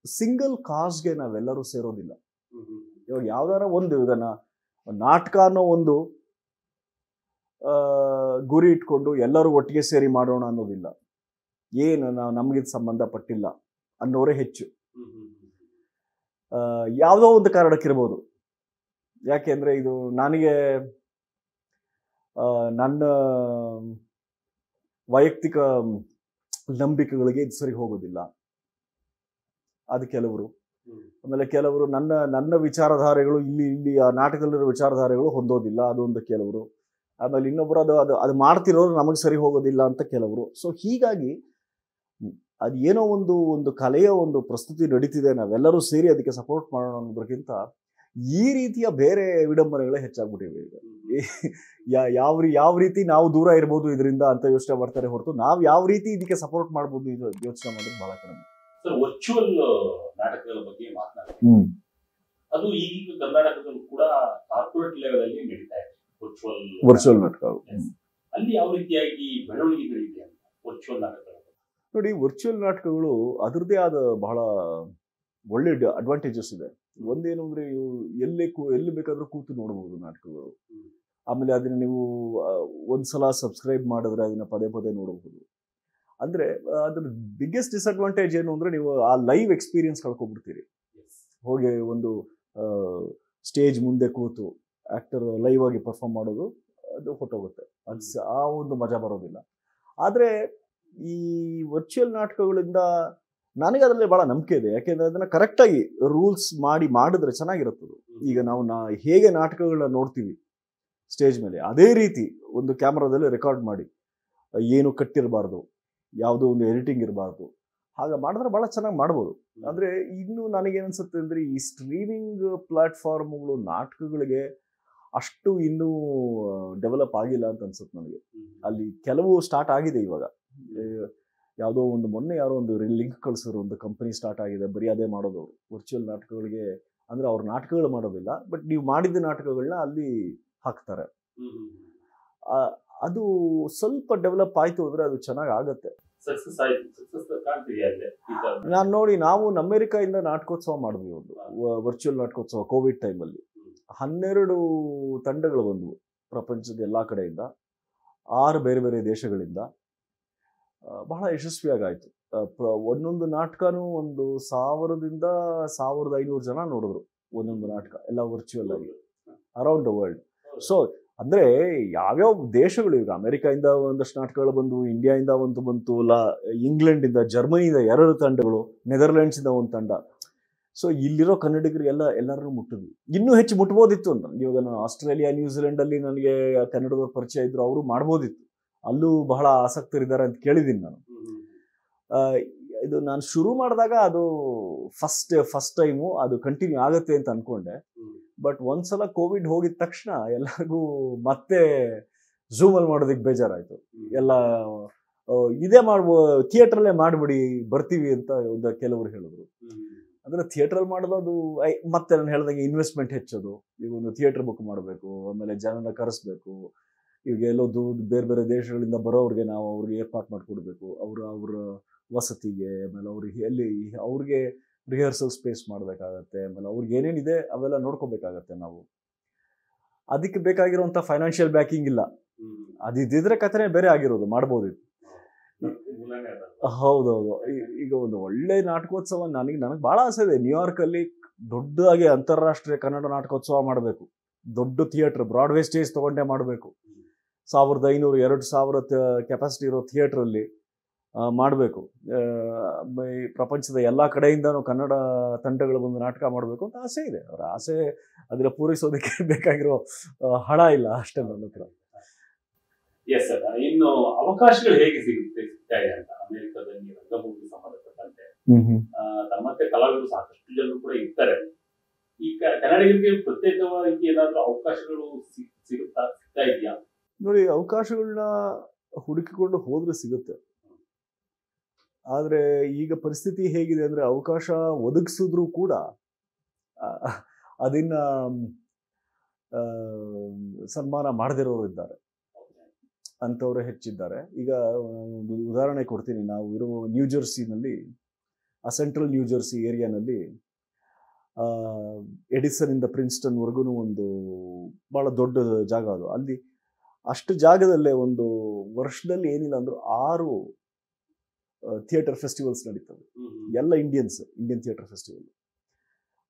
ಸಿಂಗಲ್ ಕಾಸ್ಗೆ ನಾವೆಲ್ಲರೂ ಸೇರೋದಿಲ್ಲ. ಇವಾಗ ಯಾವ್ದಾರ ಒಂದು, ಈಗ ನಾಟಕ ಅನ್ನೋ ಒಂದು ಗುರಿ ಇಟ್ಕೊಂಡು ಎಲ್ಲರೂ ಒಟ್ಟಿಗೆ ಸೇರಿ ಮಾಡೋಣ ಅನ್ನೋದಿಲ್ಲ. ಏನು ನಮಗಿದು ಸಂಬಂಧಪಟ್ಟಿಲ್ಲ ಅನ್ನೋರೇ ಹೆಚ್ಚು. ಯಾವುದೋ ಒಂದು ಕಾರಣಕ್ಕಿರ್ಬೋದು. ಯಾಕೆಂದ್ರೆ ಇದು ನನಗೆ ನನ್ನ ವೈಯಕ್ತಿಕ ನಂಬಿಕೆಗಳಿಗೆ ಇದು ಸರಿ ಹೋಗೋದಿಲ್ಲ, ಅದು ಕೆಲವರು. ಆಮೇಲೆ ಕೆಲವರು ನನ್ನ ವಿಚಾರಧಾರೆಗಳು ಇಲ್ಲಿ ಆ ನಾಟಕದಲ್ಲಿರೋ ವಿಚಾರಧಾರೆಗಳು ಹೊಂದೋದಿಲ್ಲ, ಅದೊಂದು ಕೆಲವರು. ಆಮೇಲೆ ಇನ್ನೊಬ್ಬರು ಅದು ಮಾಡ್ತಿರೋರು ನಮಗೆ ಸರಿ ಹೋಗೋದಿಲ್ಲ ಅಂತ ಕೆಲವರು. ಸೊ ಹೀಗಾಗಿ ಅದು ಏನೋ ಒಂದು ಕಲೆಯ ಒಂದು ಪ್ರಸ್ತುತಿ ನಡೀತಿದೆ, ನಾವೆಲ್ಲರೂ ಸೇರಿ ಅದಕ್ಕೆ ಸಪೋರ್ಟ್ ಮಾಡೋಣ ಅನ್ನೋದಕ್ಕಿಂತ ಈ ರೀತಿಯ ಬೇರೆ ವಿಡಂಬನೆಗಳೇ ಹೆಚ್ಚಾಗ್ಬಿಟ್ಟಿವೆ ಈಗ. ಯಾವ ರೀತಿ ನಾವು ದೂರ ಇರ್ಬೋದು ಇದರಿಂದ ಅಂತ ಯೋಚನೆ ಮಾಡ್ತಾರೆ ಹೊರತು ನಾವು ಯಾವ ರೀತಿ ಇದಕ್ಕೆ ಸಪೋರ್ಟ್ ಮಾಡ್ಬೋದು ಇದು ಯೋಚನೆ ಮಾಡೋದು ಬಹಳ ಕಡಿಮೆ. ವರ್ಚುವಲ್ ನಾಟಕಗಳ ಬಗ್ಗೆ ಮಾತನಾಡ್ತೀವಿ. ಅದು ಈಗ ಕರ್ನಾಟಕದಲ್ಲೂ ಕೂಡ ಕಾರ್ಪೊರೇಟ್ ಲೆವೆಲ್ ಅಲ್ಲಿ ನಡೀತಾ ಇದೆ ವರ್ಚುವಲ್ ನಾಟಕಗಳು. ಅಲ್ಲಿ ಯಾವ ರೀತಿಯಾಗಿ ಬೆಳವಣಿಗೆಗಳಿದೆ ಅಂತ ವರ್ಚುವಲ್ ನಾಟಕಗಳು ನೋಡಿ. ವರ್ಚುವಲ್ ನಾಟಕಗಳು ಅದರದ್ದೇ ಆದ ಬಹಳ ಒಳ್ಳೆ ಅಡ್ವಾಂಟೇಜಸ್ ಇದೆ. ಒಂದೇನು ಅಂದ್ರೆ ಎಲ್ಲಿ ಬೇಕಾದ್ರೂ ಕೂತು ನೋಡ್ಬೋದು ನಾಟಕಗಳು. ಆಮೇಲೆ ಅದನ್ನ ನೀವು ಒಂದ್ಸಲ ಸಬ್ಸ್ಕ್ರೈಬ್ ಮಾಡಿದ್ರೆ ಅದನ್ನ ಪದೇ ನೋಡಬಹುದು. ಅಂದ್ರೆ ಅದ್ರ ಬಿಗ್ಗೆಸ್ಟ್ ಡಿಸ್ಅಡ್ವಾಂಟೇಜ್ ಏನು ಅಂದ್ರೆ ನೀವು ಆ ಲೈವ್ ಎಕ್ಸ್ಪೀರಿಯನ್ಸ್ ಕಳ್ಕೊಬಿಡ್ತೀರಿ. ಹೋಗಿ ಒಂದು ಸ್ಟೇಜ್ ಮುಂದೆ ಕೂತು ಆಕ್ಟರ್ ಲೈವ್ ಆಗಿ ಪರ್ಫಾರ್ಮ್ ಮಾಡೋದು ಅದು ಹೊಟ್ಟೋಗುತ್ತೆ. ಆ ಒಂದು ಮಜಾ ಬರೋದಿಲ್ಲ. ಆದ್ರೆ ಈ ವರ್ಚುವಲ್ ನಾಟಕಗಳಿಂದ ನನಗೆ ಅದರಲ್ಲಿ ಬಹಳ ನಂಬಿಕೆ ಇದೆ. ಯಾಕೆಂದ್ರೆ ಅದನ್ನ ಕರೆಕ್ಟಾಗಿ ರೂಲ್ಸ್ ಮಾಡಿದ್ರೆ ಚೆನ್ನಾಗಿರುತ್ತದೆ. ಈಗ ನಾವು ಹೇಗೆ ನಾಟಕಗಳನ್ನ ನೋಡ್ತೀವಿ ಸ್ಟೇಜ್ ಮೇಲೆ, ಅದೇ ರೀತಿ ಒಂದು ಕ್ಯಾಮ್ರಾದಲ್ಲಿ ರೆಕಾರ್ಡ್ ಮಾಡಿ, ಏನು ಕಟ್ಟಿರಬಾರ್ದು, ಯಾವುದೋ ಒಂದು ಎಡಿಟಿಂಗ್ ಇರಬಾರ್ದು, ಹಾಗೆ ಮಾಡಿದ್ರೆ ಬಹಳ ಚೆನ್ನಾಗಿ ಮಾಡ್ಬೋದು. ಅಂದ್ರೆ ಇನ್ನು ನನಗೇನನ್ಸುತ್ತೆ ಅಂದ್ರೆ ಈ ಸ್ಟ್ರೀಮಿಂಗ್ ಪ್ಲಾಟ್ಫಾರ್ಮ್ಗಳು ನಾಟಕಗಳಿಗೆ ಅಷ್ಟು ಇನ್ನೂ ಡೆವಲಪ್ ಆಗಿಲ್ಲ ಅಂತ ಅನ್ಸುತ್ತೆ ನನಗೆ. ಅಲ್ಲಿ ಕೆಲವು ಸ್ಟಾರ್ಟ್ ಆಗಿದೆ ಇವಾಗ. ಯಾವುದೋ ಒಂದು ಮೊನ್ನೆ ಯಾರೋ ಒಂದು ಲಿಂಕ್ ಕಳಿಸಿದ್ರು, ಒಂದು ಕಂಪನಿ ಸ್ಟಾರ್ಟ್ ಆಗಿದೆ, ಬರೀ ಅದೇ ಮಾಡೋದು ವರ್ಚುವಲ್ ನಾಟಕಗಳಿಗೆ. ಅಂದ್ರೆ ಅವ್ರ ನಾಟಕಗಳು ಮಾಡೋದಿಲ್ಲ, ಬಟ್ ನೀವು ಮಾಡಿದ ನಾಟಕಗಳನ್ನ ಅಲ್ಲಿ ಹಾಕ್ತಾರೆ. ಅದು ಸ್ವಲ್ಪ ಡೆವಲಪ್ ಆಯ್ತು ಅಂದ್ರೆ ಅದು ಚೆನ್ನಾಗಿ ಆಗತ್ತೆ. ನಾನು ನೋಡಿ, ನಾವು ಅಮೆರಿಕಾಯಿಂದ ನಾಟಕೋತ್ಸವ ಮಾಡಿದ್ವಿ, ಒಂದು ವರ್ಚುವಲ್ ನಾಟಕೋತ್ಸವ ಕೋವಿಡ್ ಟೈಮಲ್ಲಿ. 12 ತಂಡಗಳು ಬಂದವು ಪ್ರಪಂಚದ ಎಲ್ಲಾ ಕಡೆಯಿಂದ, 6 ಬೇರೆ ದೇಶಗಳಿಂದ. ಬಹಳ ಯಶಸ್ವಿಯಾಗಾಯ್ತು. ಒಂದೊಂದು ನಾಟಕನೂ 1000ದಿಂದ 1500 ಜನ ನೋಡಿದ್ರು ಒಂದೊಂದು ನಾಟಕ, ಎಲ್ಲ ವರ್ಚುವಲ್ ಆಗಿ ಅರೌಂಡ್ ದ ವರ್ಲ್ಡ್. ಸೊ ಅಂದ್ರೆ ಯಾವ್ಯಾವ ದೇಶಗಳು, ಈಗ ಅಮೆರಿಕಾದಿಂದ ಒಂದಷ್ಟು ನಾಟಕಗಳು ಬಂದು, ಇಂಡಿಯಾದಿಂದ ಒಂದು ಬಂತು, ಇಂಗ್ಲೆಂಡಿಂದ, ಜರ್ಮನಿಯಿಂದ 2 ತಂಡಗಳು, ನೆದರ್ಲ್ಯಾಂಡ್ಸಿಂದ 1 ತಂಡ. ಸೊ ಇಲ್ಲಿರೋ ಕನ್ನಡಿಗರಿಗೆಲ್ಲ ಎಲ್ಲರನ್ನೂ ಮುಟ್ಟಿದ್ವಿ. ಇನ್ನೂ ಹೆಚ್ಚು ಮುಟ್ಬೋದಿತ್ತು ಅಂತ. ಇವಾಗ ನಾನು ಆಸ್ಟ್ರೇಲಿಯಾ, ನ್ಯೂಜಿಲೆಂಡ್ ಅಲ್ಲಿ ನನಗೆ ಕನ್ನಡದವ್ರ ಪರಿಚಯ ಇದ್ರು, ಅವರು ಮಾಡ್ಬೋದಿತ್ತು. ಅಲ್ಲೂ ಬಹಳ ಆಸಕ್ತರಿದ್ದಾರೆ ಅಂತ ಕೇಳಿದ್ದೀನಿ ನಾನು. ಇದು ನಾನು ಶುರು ಮಾಡಿದಾಗ ಅದು ಫಸ್ಟ್ ಟೈಮು ಅದು ಕಂಟಿನ್ಯೂ ಆಗುತ್ತೆ ಅಂತ ಅನ್ಕೊಂಡೆ. ಬಟ್ ಒಂದ್ಸಲ ಕೋವಿಡ್ ಹೋಗಿದ ತಕ್ಷಣ ಎಲ್ಲರಿಗೂ ಮತ್ತೆ ಝೂಮಲ್ಲಿ ಮಾಡೋದಕ್ಕೆ ಬೇಜಾರಾಯ್ತು. ಎಲ್ಲ ಇದೇ ಥಿಯೇಟ್ರಲ್ಲೇ ಮಾಡ್ಬಿಡಿ ಬರ್ತೀವಿ ಅಂತ ಕೆಲವರು ಹೇಳಿದ್ರು. ಅಂದ್ರೆ ಥಿಯೇಟ್ರಲ್ಲಿ ಮಾಡೋದು ಮತ್ತೆ ನಾನು ಹೇಳ್ದಂಗೆ ಇನ್ವೆಸ್ಟ್ಮೆಂಟ್ ಹೆಚ್ಚೋದು. ಈಗ ಒಂದು ಥಿಯೇಟರ್ ಬುಕ್ ಮಾಡಬೇಕು, ಆಮೇಲೆ ಜನನ ಕರೆಸ್ಬೇಕು. ಈಗ ಎಲ್ಲೋ ಬೇರೆ ಬೇರೆ ದೇಶಗಳಿಂದ ಬರೋವ್ರಿಗೆ ನಾವು ಅವ್ರಿಗೆ ಏರ್ಪಾಟ್ ಮಾಡಿಕೊಡ್ಬೇಕು, ಅವ್ರ ವಸತಿಗೆ, ಆಮೇಲೆ ಅವ್ರಿಗೆ ಎಲ್ಲಿ ಅವ್ರಿಗೆ ರಿಹರ್ಸಲ್ ಸ್ಪೇಸ್ ಮಾಡಬೇಕಾಗತ್ತೆ, ಆಮೇಲೆ ಅವ್ರಿಗೆ ಏನೇನಿದೆ ಅವೆಲ್ಲ ನೋಡ್ಕೋಬೇಕಾಗತ್ತೆ ನಾವು. ಅದಕ್ಕೆ ಬೇಕಾಗಿರುವಂಥ ಫೈನಾನ್ಷಿಯಲ್ ಬ್ಯಾಕಿಂಗ್ ಇಲ್ಲ. ಅದಿದ್ದಿದ್ರೆ ಕಥೆನೇ ಬೇರೆ ಆಗಿರೋದು, ಮಾಡ್ಬೋದಿತ್ತು. ಹೌದೌದು. ಈಗ ಒಂದು ಒಳ್ಳೆ ನಾಟಕೋತ್ಸವ ನನಗೆ ಭಾಳ ಆಸೆ ಇದೆ. ನ್ಯೂಯಾರ್ಕಲ್ಲಿ ದೊಡ್ಡದಾಗಿ ಅಂತಾರಾಷ್ಟ್ರೀಯ ಕನ್ನಡ ನಾಟಕೋತ್ಸವ ಮಾಡಬೇಕು. ದೊಡ್ಡ ಥಿಯೇಟರ್, ಬ್ರಾಡ್ವೇ ಸ್ಟೇಜ್ ತಗೊಂಡೇ ಮಾಡಬೇಕು. 1500-2000 ಕೆಪಾಸಿಟಿ ಇರೋ ಥಿಯೇಟ್ರಲ್ಲಿ ಮಾಡಬೇಕು. ಪ್ರಪಂಚದ ಎಲ್ಲ ಕಡೆಯಿಂದನೂ ಕನ್ನಡ ತಂಡಗಳು ಬಂದು ನಾಟಕ ಮಾಡಬೇಕು ಅಂತ ಆಸೆ ಇದೆ. ಅವರ ಆಸೆ ಅದನ್ನ ಪೂರೈಸೋದಕ್ಕೆ ಬೇಕಾಗಿರೋ ಹಣ ಇಲ್ಲ ಅಷ್ಟೇ ನನ್ನ ಹತ್ರ. ಎಸ್ ಸರ್, ಇನ್ನು ಅವಕಾಶಗಳು ಹೇಗೆ ಸಿಗ್ತಾ ಇದೆ ಅಂತ ಅಮೆರಿಕದಲ್ಲಿ ರಂಗಭೂಮಿಗೆ ಸಂಬಂಧಪಟ್ಟಂತೆ ನಮ್ಮತ್ತೆ ಕಲಾವಿದರು ಸಾಕಷ್ಟು ಜನರು ಕೂಡ ಇರ್ತಾರೆ. ಈ ಕನ್ನಡಿಗರಿಗೆ ಪ್ರತ್ಯೇಕವಾಗಿ ಏನಾದ್ರೂ ಅವಕಾಶಗಳು ಸಿಗ್ತಾ ಇದೆಯಾ? ನೋಡಿ, ಅವಕಾಶಗಳನ್ನ ಹುಡುಕಿಕೊಂಡು ಹೋದ್ರೆ ಸಿಗುತ್ತೆ. ಆದ್ರೆ ಈಗ ಪರಿಸ್ಥಿತಿ ಹೇಗಿದೆ ಅಂದ್ರೆ ಅವಕಾಶ ಒದಗಿಸಿದ್ರು ಕೂಡ ಅದನ್ನ ಸನ್ಮಾನ ಮಾಡದಿರೋರು ಇದ್ದಾರೆ, ಅಂಥವ್ರು ಹೆಚ್ಚಿದ್ದಾರೆ. ಈಗ ಒಂದು ಉದಾಹರಣೆ ಕೊಡ್ತೀನಿ. ನಾವು ಇರುವ ನ್ಯೂಜರ್ಸಿನಲ್ಲಿ, ಆ ಸೆಂಟ್ರಲ್ ನ್ಯೂಜರ್ಸಿ ಏರಿಯಾನಲ್ಲಿ ಎಡಿಸನ್ ಇಂದ ಪ್ರಿನ್ಸ್ಟನ್ವರೆಗೂ ಒಂದು ಭಾಳ ದೊಡ್ಡ ಜಾಗ ಅದು. ಅಲ್ಲಿ ಅಷ್ಟು ಜಾಗದಲ್ಲೇ ಒಂದು ವರ್ಷದಲ್ಲಿ ಏನಿಲ್ಲ ಅಂದರೂ 6 ಥಿಯೇಟರ್ ಫೆಸ್ಟಿವಲ್ಸ್ ನಡೀತವೆ. ಎಲ್ಲ ಇಂಡಿಯನ್ ಥಿಯೇಟರ್ ಫೆಸ್ಟಿವಲ್.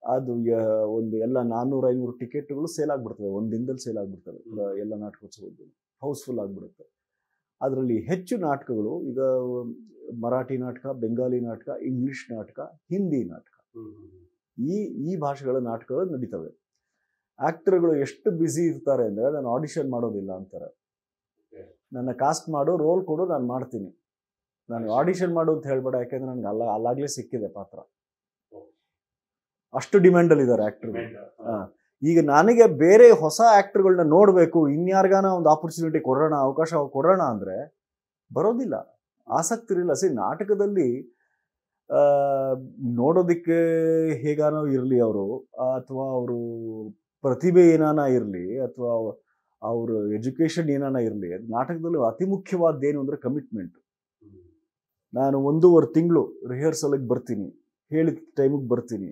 ಅದು ಒಂದು ಎಲ್ಲ 400-500 ಟಿಕೆಟ್ಗಳು ಸೇಲ್ ಆಗಿಬಿಡ್ತವೆ, ಒಂದು ದಿನದಲ್ಲಿ ಸೇಲ್ ಆಗಿಬಿಡ್ತವೆ. ಎಲ್ಲ ನಾಟಕೋತ್ಸವದ್ದು ಹೌಸ್ಫುಲ್ ಆಗಿಬಿಡುತ್ತೆ. ಅದರಲ್ಲಿ ಹೆಚ್ಚು ನಾಟಕಗಳು ಈಗ ಮರಾಠಿ ನಾಟಕ, ಬೆಂಗಾಲಿ ನಾಟಕ, ಇಂಗ್ಲಿಷ್ ನಾಟಕ, ಹಿಂದಿ ನಾಟಕ, ಈ ಭಾಷೆಗಳ ನಾಟಕಗಳು ನಡೀತವೆ. ಆಕ್ಟರ್ಗಳು ಎಷ್ಟು ಬ್ಯುಸಿ ಇರ್ತಾರೆ ಅಂದರೆ, ನಾನು ಆಡಿಷನ್ ಮಾಡೋದಿಲ್ಲ ಅಂತಾರೆ. ನನ್ನ ಕಾಸ್ಟ್ ಮಾಡು, ರೋಲ್ ಕೊಡು, ನಾನು ಮಾಡ್ತೀನಿ. ನಾನು ಆಡಿಷನ್ ಮಾಡು ಅಂತ ಹೇಳ್ಬೇಡ, ಯಾಕೆಂದ್ರೆ ನನಗೆ ಅಲ್ಲಾಗಲೇ ಸಿಕ್ಕಿದೆ ಪಾತ್ರ. ಅಷ್ಟು ಡಿಮ್ಯಾಂಡಲ್ಲಿ ಇದ್ದಾರೆ ಆಕ್ಟರ್ಗಳು. ಈಗ ನನಗೆ ಬೇರೆ ಹೊಸ ಆಕ್ಟರ್ಗಳನ್ನ ನೋಡಬೇಕು, ಇನ್ಯಾರಿಗಾನ ಒಂದು ಆಪರ್ಚುನಿಟಿ ಕೊಡೋಣ, ಅವಕಾಶ ಕೊಡೋಣ ಅಂದರೆ ಬರೋದಿಲ್ಲ, ಆಸಕ್ತಿ ಇರಲಿಲ್ಲ. ನಾಟಕದಲ್ಲಿ ನೋಡೋದಕ್ಕೆ ಹೇಗಾನೋ ಇರಲಿ ಅವರು, ಅಥವಾ ಅವರು ಪ್ರತಿಭೆ ಏನಾನ ಇರಲಿ, ಅಥವಾ ಅವ್ರ ಎಜುಕೇಷನ್ ಏನಾನ ಇರಲಿ, ನಾಟಕದಲ್ಲಿ ಅತಿ ಮುಖ್ಯವಾದ್ದೇನು ಅಂದರೆ ಕಮಿಟ್ಮೆಂಟ್. ನಾನು 1.5 ತಿಂಗಳು ರಿಹರ್ಸಲ್ಗೆ ಬರ್ತೀನಿ, ಹೇಳಿದ ಟೈಮಿಗೆ ಬರ್ತೀನಿ,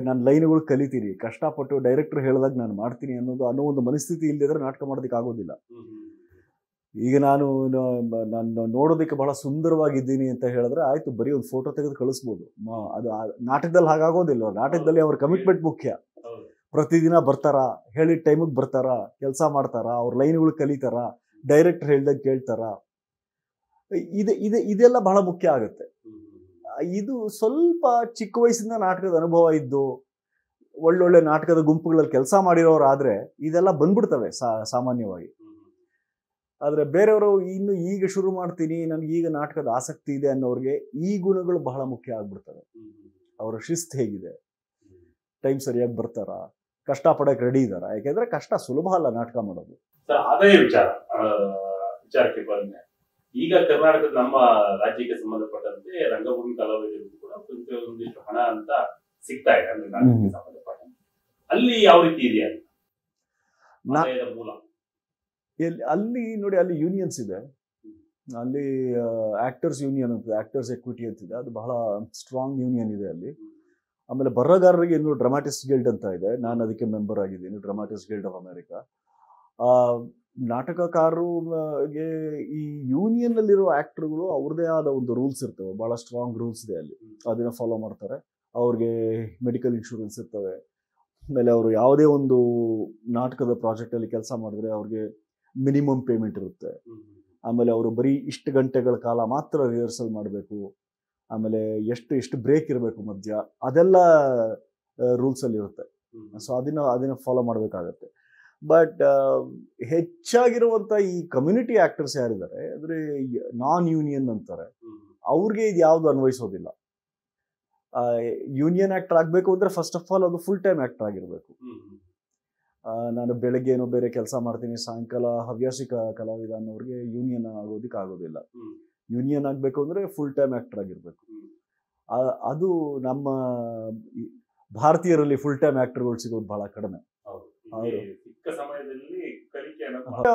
ನಾನು ಲೈನ್ಗಳು ಕಲಿತೀನಿ, ಕಷ್ಟಪಟ್ಟು ಡೈರೆಕ್ಟರ್ ಹೇಳಿದಾಗ ನಾನು ಮಾಡ್ತೀನಿ ಅನ್ನೋ ಒಂದು ಮನಸ್ಥಿತಿ ಇಲ್ಲದಿದ್ರೆ ನಾಟಕ ಮಾಡೋದಕ್ಕೆ ಆಗೋದಿಲ್ಲ. ಈಗ ನಾನು ನೋಡೋದಕ್ಕೆ ಬಹಳ ಸುಂದರವಾಗಿದ್ದೀನಿ ಅಂತ ಹೇಳಿದ್ರೆ ಆಯ್ತು, ಬರೀ ಒಂದು ಫೋಟೋ ತೆಗೆದು ಕಳಿಸ್ಬೋದು. ಅದು ನಾಟಕದಲ್ಲಿ ಹಾಗಾಗೋದಿಲ್ಲ. ನಾಟಕದಲ್ಲಿ ಅವ್ರ ಕಮಿಟ್ಮೆಂಟ್ ಮುಖ್ಯ. ಪ್ರತಿದಿನ ಬರ್ತಾರ, ಹೇಳಿದ ಟೈಮಿಗೆ ಬರ್ತಾರ, ಕೆಲಸ ಮಾಡ್ತಾರ, ಅವ್ರ ಲೈನ್ಗಳು ಕಲಿತಾರ, ಡೈರೆಕ್ಟರ್ ಹೇಳ್ದಾಗ ಕೇಳ್ತಾರ. ಇದೆಲ್ಲ ಬಹಳ ಮುಖ್ಯ ಆಗುತ್ತೆ. ಇದು ಸ್ವಲ್ಪ ಚಿಕ್ಕ ವಯಸ್ಸಿಂದ ನಾಟಕದ ಅನುಭವ ಇದ್ದು ಒಳ್ಳೊಳ್ಳೆ ನಾಟಕದ ಗುಂಪುಗಳಲ್ಲಿ ಕೆಲಸ ಮಾಡಿರೋರಾದ್ರೆ ಇದೆಲ್ಲ ಬಂದ್ಬಿಡ್ತವೆ ಸಾಮಾನ್ಯವಾಗಿ. ಆದ್ರೆ ಬೇರೆಯವರು ಇನ್ನು ಈಗ ಶುರು ಮಾಡ್ತೀನಿ, ನನಗೆ ಈಗ ನಾಟಕದ ಆಸಕ್ತಿ ಇದೆ ಅನ್ನೋರಿಗೆ ಈ ಗುಣಗಳು ಬಹಳ ಮುಖ್ಯ ಆಗ್ಬಿಡ್ತವೆ. ಅವರ ಶಿಸ್ತು ಹೇಗಿದೆ, ಟೈಮ್ ಸರಿಯಾಗಿ ಬರ್ತಾರ, ಕಷ್ಟಪಡಕ್ಕೆ ರೆಡಿ ಇದಾರ. ಯಾಕೆಂದ್ರೆ ಕಷ್ಟ ಸುಲಭ ಅಲ್ಲ ನಾಟಕ ಮಾಡೋದು. ಅದೇ ವಿಚಾರಕ್ಕೆ ಬಂದ್ರೆ, ಈಗ ಕರ್ನಾಟಕದ ನಮ್ಮ ರಾಜ್ಯಕ್ಕೆ ಸಂಬಂಧಪಟ್ಟಂತೆ ರಂಗಭೂಮಿ ಕಲಾವಿದರಿಗೂ ಕೂಡ ಒಂದಿಷ್ಟು ಹಣ ಅಂತ ಸಿಗ್ತಾ ಇದೆ, ಅಂದ್ರೆ ನಾಟಕಕ್ಕೆ ಸಂಬಂಧಪಟ್ಟಂತೆ ಅಲ್ಲಿ ಯಾವ ರೀತಿ ಇದೆಯಾ ಮೂಲ? ಅಲ್ಲಿ ನೋಡಿ, ಅಲ್ಲಿ ಯೂನಿಯನ್ಸ್ ಇದೆ. ಅಲ್ಲಿ ಆಕ್ಟರ್ಸ್ ಯೂನಿಯನ್ ಅಂತ, ಆಕ್ಟರ್ಸ್ ಎಕ್ವಿಟಿ ಅಂತಿದೆ, ಅದು ಬಹಳ ಸ್ಟ್ರಾಂಗ್ ಯೂನಿಯನ್ ಇದೆ ಅಲ್ಲಿ. ಆಮೇಲೆ ಬರಹಗಾರರಿಗೆ ಇನ್ನು ಡ್ರಾಮಾಟಿಸ್ಟ್ ಗಿಲ್ಡ್ ಅಂತ ಇದೆ, ನಾನು ಅದಕ್ಕೆ ಮೆಂಬರ್ ಆಗಿದ್ದೀನಿ, ಡ್ರಾಮಾಟಿಸ್ಟ್ ಗಿಲ್ಡ್ ಆಫ್ ಅಮೆರಿಕಾ. ನಾಟಕಕಾರರಿಗೆ ಈ ಯೂನಿಯನ್ ಅಲ್ಲಿರೋ ಆಕ್ಟರ್ಗಳು ಅವ್ರದೇ ಆದ ಒಂದು ರೂಲ್ಸ್ ಇರ್ತವೆ, ಬಹಳ ಸ್ಟ್ರಾಂಗ್ ರೂಲ್ಸ್ ಇದೆ ಅಲ್ಲಿ, ಅದನ್ನ ಫಾಲೋ ಮಾಡ್ತಾರೆ. ಅವ್ರಿಗೆ ಮೆಡಿಕಲ್ ಇನ್ಶೂರೆನ್ಸ್ ಇರ್ತವೆ. ಆಮೇಲೆ ಅವರು ಯಾವುದೇ ಒಂದು ನಾಟಕದ ಪ್ರಾಜೆಕ್ಟಲ್ಲಿ ಕೆಲಸ ಮಾಡಿದ್ರೆ ಅವ್ರಿಗೆ ಮಿನಿಮಮ್ ಪೇಮೆಂಟ್ ಇರುತ್ತೆ. ಆಮೇಲೆ ಅವರು ಬರೀ ಇಷ್ಟು ಗಂಟೆಗಳ ಕಾಲ ಮಾತ್ರ ರಿಹರ್ಸಲ್ ಮಾಡಬೇಕು. ಆಮೇಲೆ ಎಷ್ಟು ಬ್ರೇಕ್ ಇರಬೇಕು ಮಧ್ಯ, ಅದೆಲ್ಲ ರೂಲ್ಸಲ್ಲಿ ಇರುತ್ತೆ. ಸೊ ಅದನ್ನ ಫಾಲೋ ಮಾಡಬೇಕಾಗತ್ತೆ. ಬಟ್ ಹೆಚ್ಚಾಗಿರುವಂಥ ಈ ಕಮ್ಯುನಿಟಿ ಆಕ್ಟರ್ಸ್ ಯಾರಿದ್ದಾರೆ ಅಂದರೆ ನಾನ್ ಯೂನಿಯನ್ ಅಂತಾರೆ, ಅವ್ರಿಗೆ ಇದು ಯಾವುದು ಅನ್ವಯಿಸೋದಿಲ್ಲ. ಯೂನಿಯನ್ ಆಕ್ಟರ್ ಆಗಬೇಕು ಅಂದರೆ ಫಸ್ಟ್ ಆಫ್ ಆಲ್ ಅದು ಫುಲ್ ಟೈಮ್ ಆಕ್ಟರ್ ಆಗಿರಬೇಕು. ನಾನು ಬೆಳಗ್ಗೆ ಏನೋ ಬೇರೆ ಕೆಲಸ ಮಾಡ್ತೀನಿ, ಸಾಯಂಕಾಲ ಹವ್ಯಾಸಿ ಕಲಾವಿದ ಅನ್ನೋರಿಗೆ ಯೂನಿಯನ್ ಆಗೋದಕ್ಕೆ ಆಗೋದಿಲ್ಲ. ಯೂನಿಯನ್ ಆಗಬೇಕು ಅಂದರೆ ಫುಲ್ ಟೈಮ್ ಆಕ್ಟರ್ ಆಗಿರಬೇಕು. ಅದು ನಮ್ಮ ಭಾರತೀಯರಲ್ಲಿ ಫುಲ್ ಟೈಮ್ ಆಕ್ಟರ್ಗಳು ಸಿಗೋದು ಬಹಳ ಕಡಿಮೆ.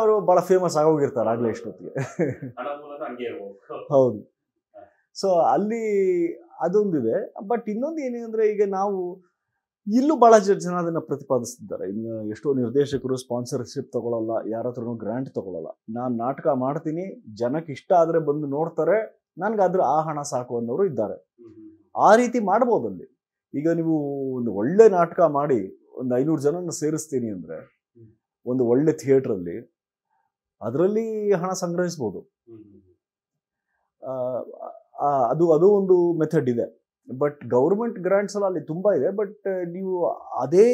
ಅವರು ಬಹಳ ಫೇಮಸ್ ಆಗೋಗಿರ್ತಾರೆ ಆಗ್ಲೇ ಇಷ್ಟೊತ್ತಿಗೆ. ಹೌದು. ಸೊ ಅಲ್ಲಿ ಅದೊಂದಿದೆ. ಬಟ್ ಇನ್ನೊಂದು ಏನೇನಂದ್ರೆ, ಈಗ ನಾವು ಇಲ್ಲೂ ಬಹಳ ಜನ ಅದನ್ನ ಪ್ರತಿಪಾದಿಸ್ತಿದ್ದಾರೆ. ಇನ್ನು ಎಷ್ಟೋ ನಿರ್ದೇಶಕರು ಸ್ಪಾನ್ಸರ್ಶಿಪ್ ತಗೊಳ್ಳಲ್ಲ, ಯಾರ ಹತ್ರನೂ ಗ್ರಾಂಟ್ ತಗೊಳ್ಳಲ್ಲ. ನಾನು ನಾಟಕ ಮಾಡ್ತೀನಿ, ಜನಕ್ಕೆ ಇಷ್ಟ ಆದ್ರೆ ಬಂದು ನೋಡ್ತಾರೆ, ನನ್ಗಾದ್ರೆ ಆ ಹಣ ಸಾಕು ಅನ್ನೋರು ಇದ್ದಾರೆ. ಆ ರೀತಿ ಮಾಡ್ಬೋದಲ್ಲಿ. ಈಗ ನೀವು ಒಂದು ಒಳ್ಳೆ ನಾಟಕ ಮಾಡಿ ಒಂದು 500 ಜನನ ಸೇರಿಸ್ತೀನಿ ಅಂದ್ರೆ ಒಂದು ಒಳ್ಳೆ ಥಿಯೇಟ್ರಲ್ಲಿ ಅದರಲ್ಲಿ ಹಣ ಸಂಗ್ರಹಿಸ್ಬೋದು. ಅದು ಒಂದು ಮೆಥಡ್ ಇದೆ. ಬಟ್ ಗೌರ್ಮೆಂಟ್ ಗ್ರಾಂಟ್ಸ್ ಎಲ್ಲ ಅಲ್ಲಿ ತುಂಬಾ ಇದೆ. ಬಟ್ ನೀವು ಅದೇ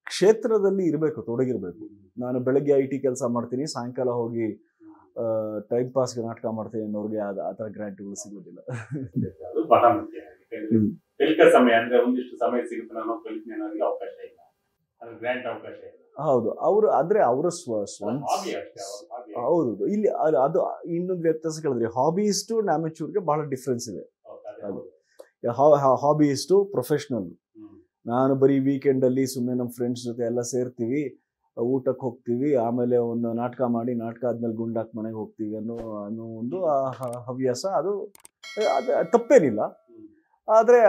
ಕ್ಷೇತ್ರದಲ್ಲಿ ಇರಬೇಕು, ತೊಡಗಿರ್ಬೇಕು. ನಾನು ಬೆಳಗ್ಗೆ IT ಕೆಲಸ ಮಾಡ್ತೀನಿ, ಸಾಯಂಕಾಲ ಹೋಗಿ ಟೈಮ್ ಪಾಸ್ಗೆ ನಾಟಕ ಮಾಡ್ತೀನಿ ಅನ್ನೋರಿಗೆ ಆ ಥರ ಗ್ರಾಂಟ್ಗಳು ಸಿಗೋದಿಲ್ಲ. ಸಮಯ ಅಂದ್ರೆ ಒಂದಿಷ್ಟು ಸಮಯ ಸಿಗುತ್ತೆ ಅನ್ನೋ ಕಲ್ಪನೆಗೆ ಅವಕಾಶ ಇಲ್ಲ, ಗ್ರಾಂಟ್ ಅವಕಾಶ ಇಲ್ಲ. ಹೌದು, ಅವರ ಹೌದು. ಇಲ್ಲಿ ಅದು ಇನ್ನೊಂದು ವ್ಯತ್ಯಾಸ ಕೇಳಿದ್ರಿ, ಹಾಬೀಸ್ ಟು ಅಮ್ಯಾಚೂರ್ಗೆ ಬಹಳ ಡಿಫ್ರೆನ್ಸ್ ಇದೆ. ಅದು ಹಾಬೀಸ್ ಟು ಪ್ರೊಫೆಷನಲ್. ನಾನು ಬರೀ ವೀಕೆಂಡಲ್ಲಿ ಸುಮ್ಮನೆ ನಮ್ಮ ಫ್ರೆಂಡ್ಸ್ ಜೊತೆ ಎಲ್ಲ ಸೇರ್ತೀವಿ, ಊಟಕ್ಕೆ ಹೋಗ್ತೀವಿ, ಆಮೇಲೆ ಒಂದು ನಾಟಕ ಮಾಡಿ ನಾಟಕ ಆದ್ಮೇಲೆ ಗುಂಡಾಕ್ ಮನೆಗೆ ಹೋಗ್ತೀವಿ ಅನ್ನೋ ಒಂದು ಹವ್ಯಾಸ. ಅದು ತಪ್ಪೇನಿಲ್ಲ, ಆದರೆ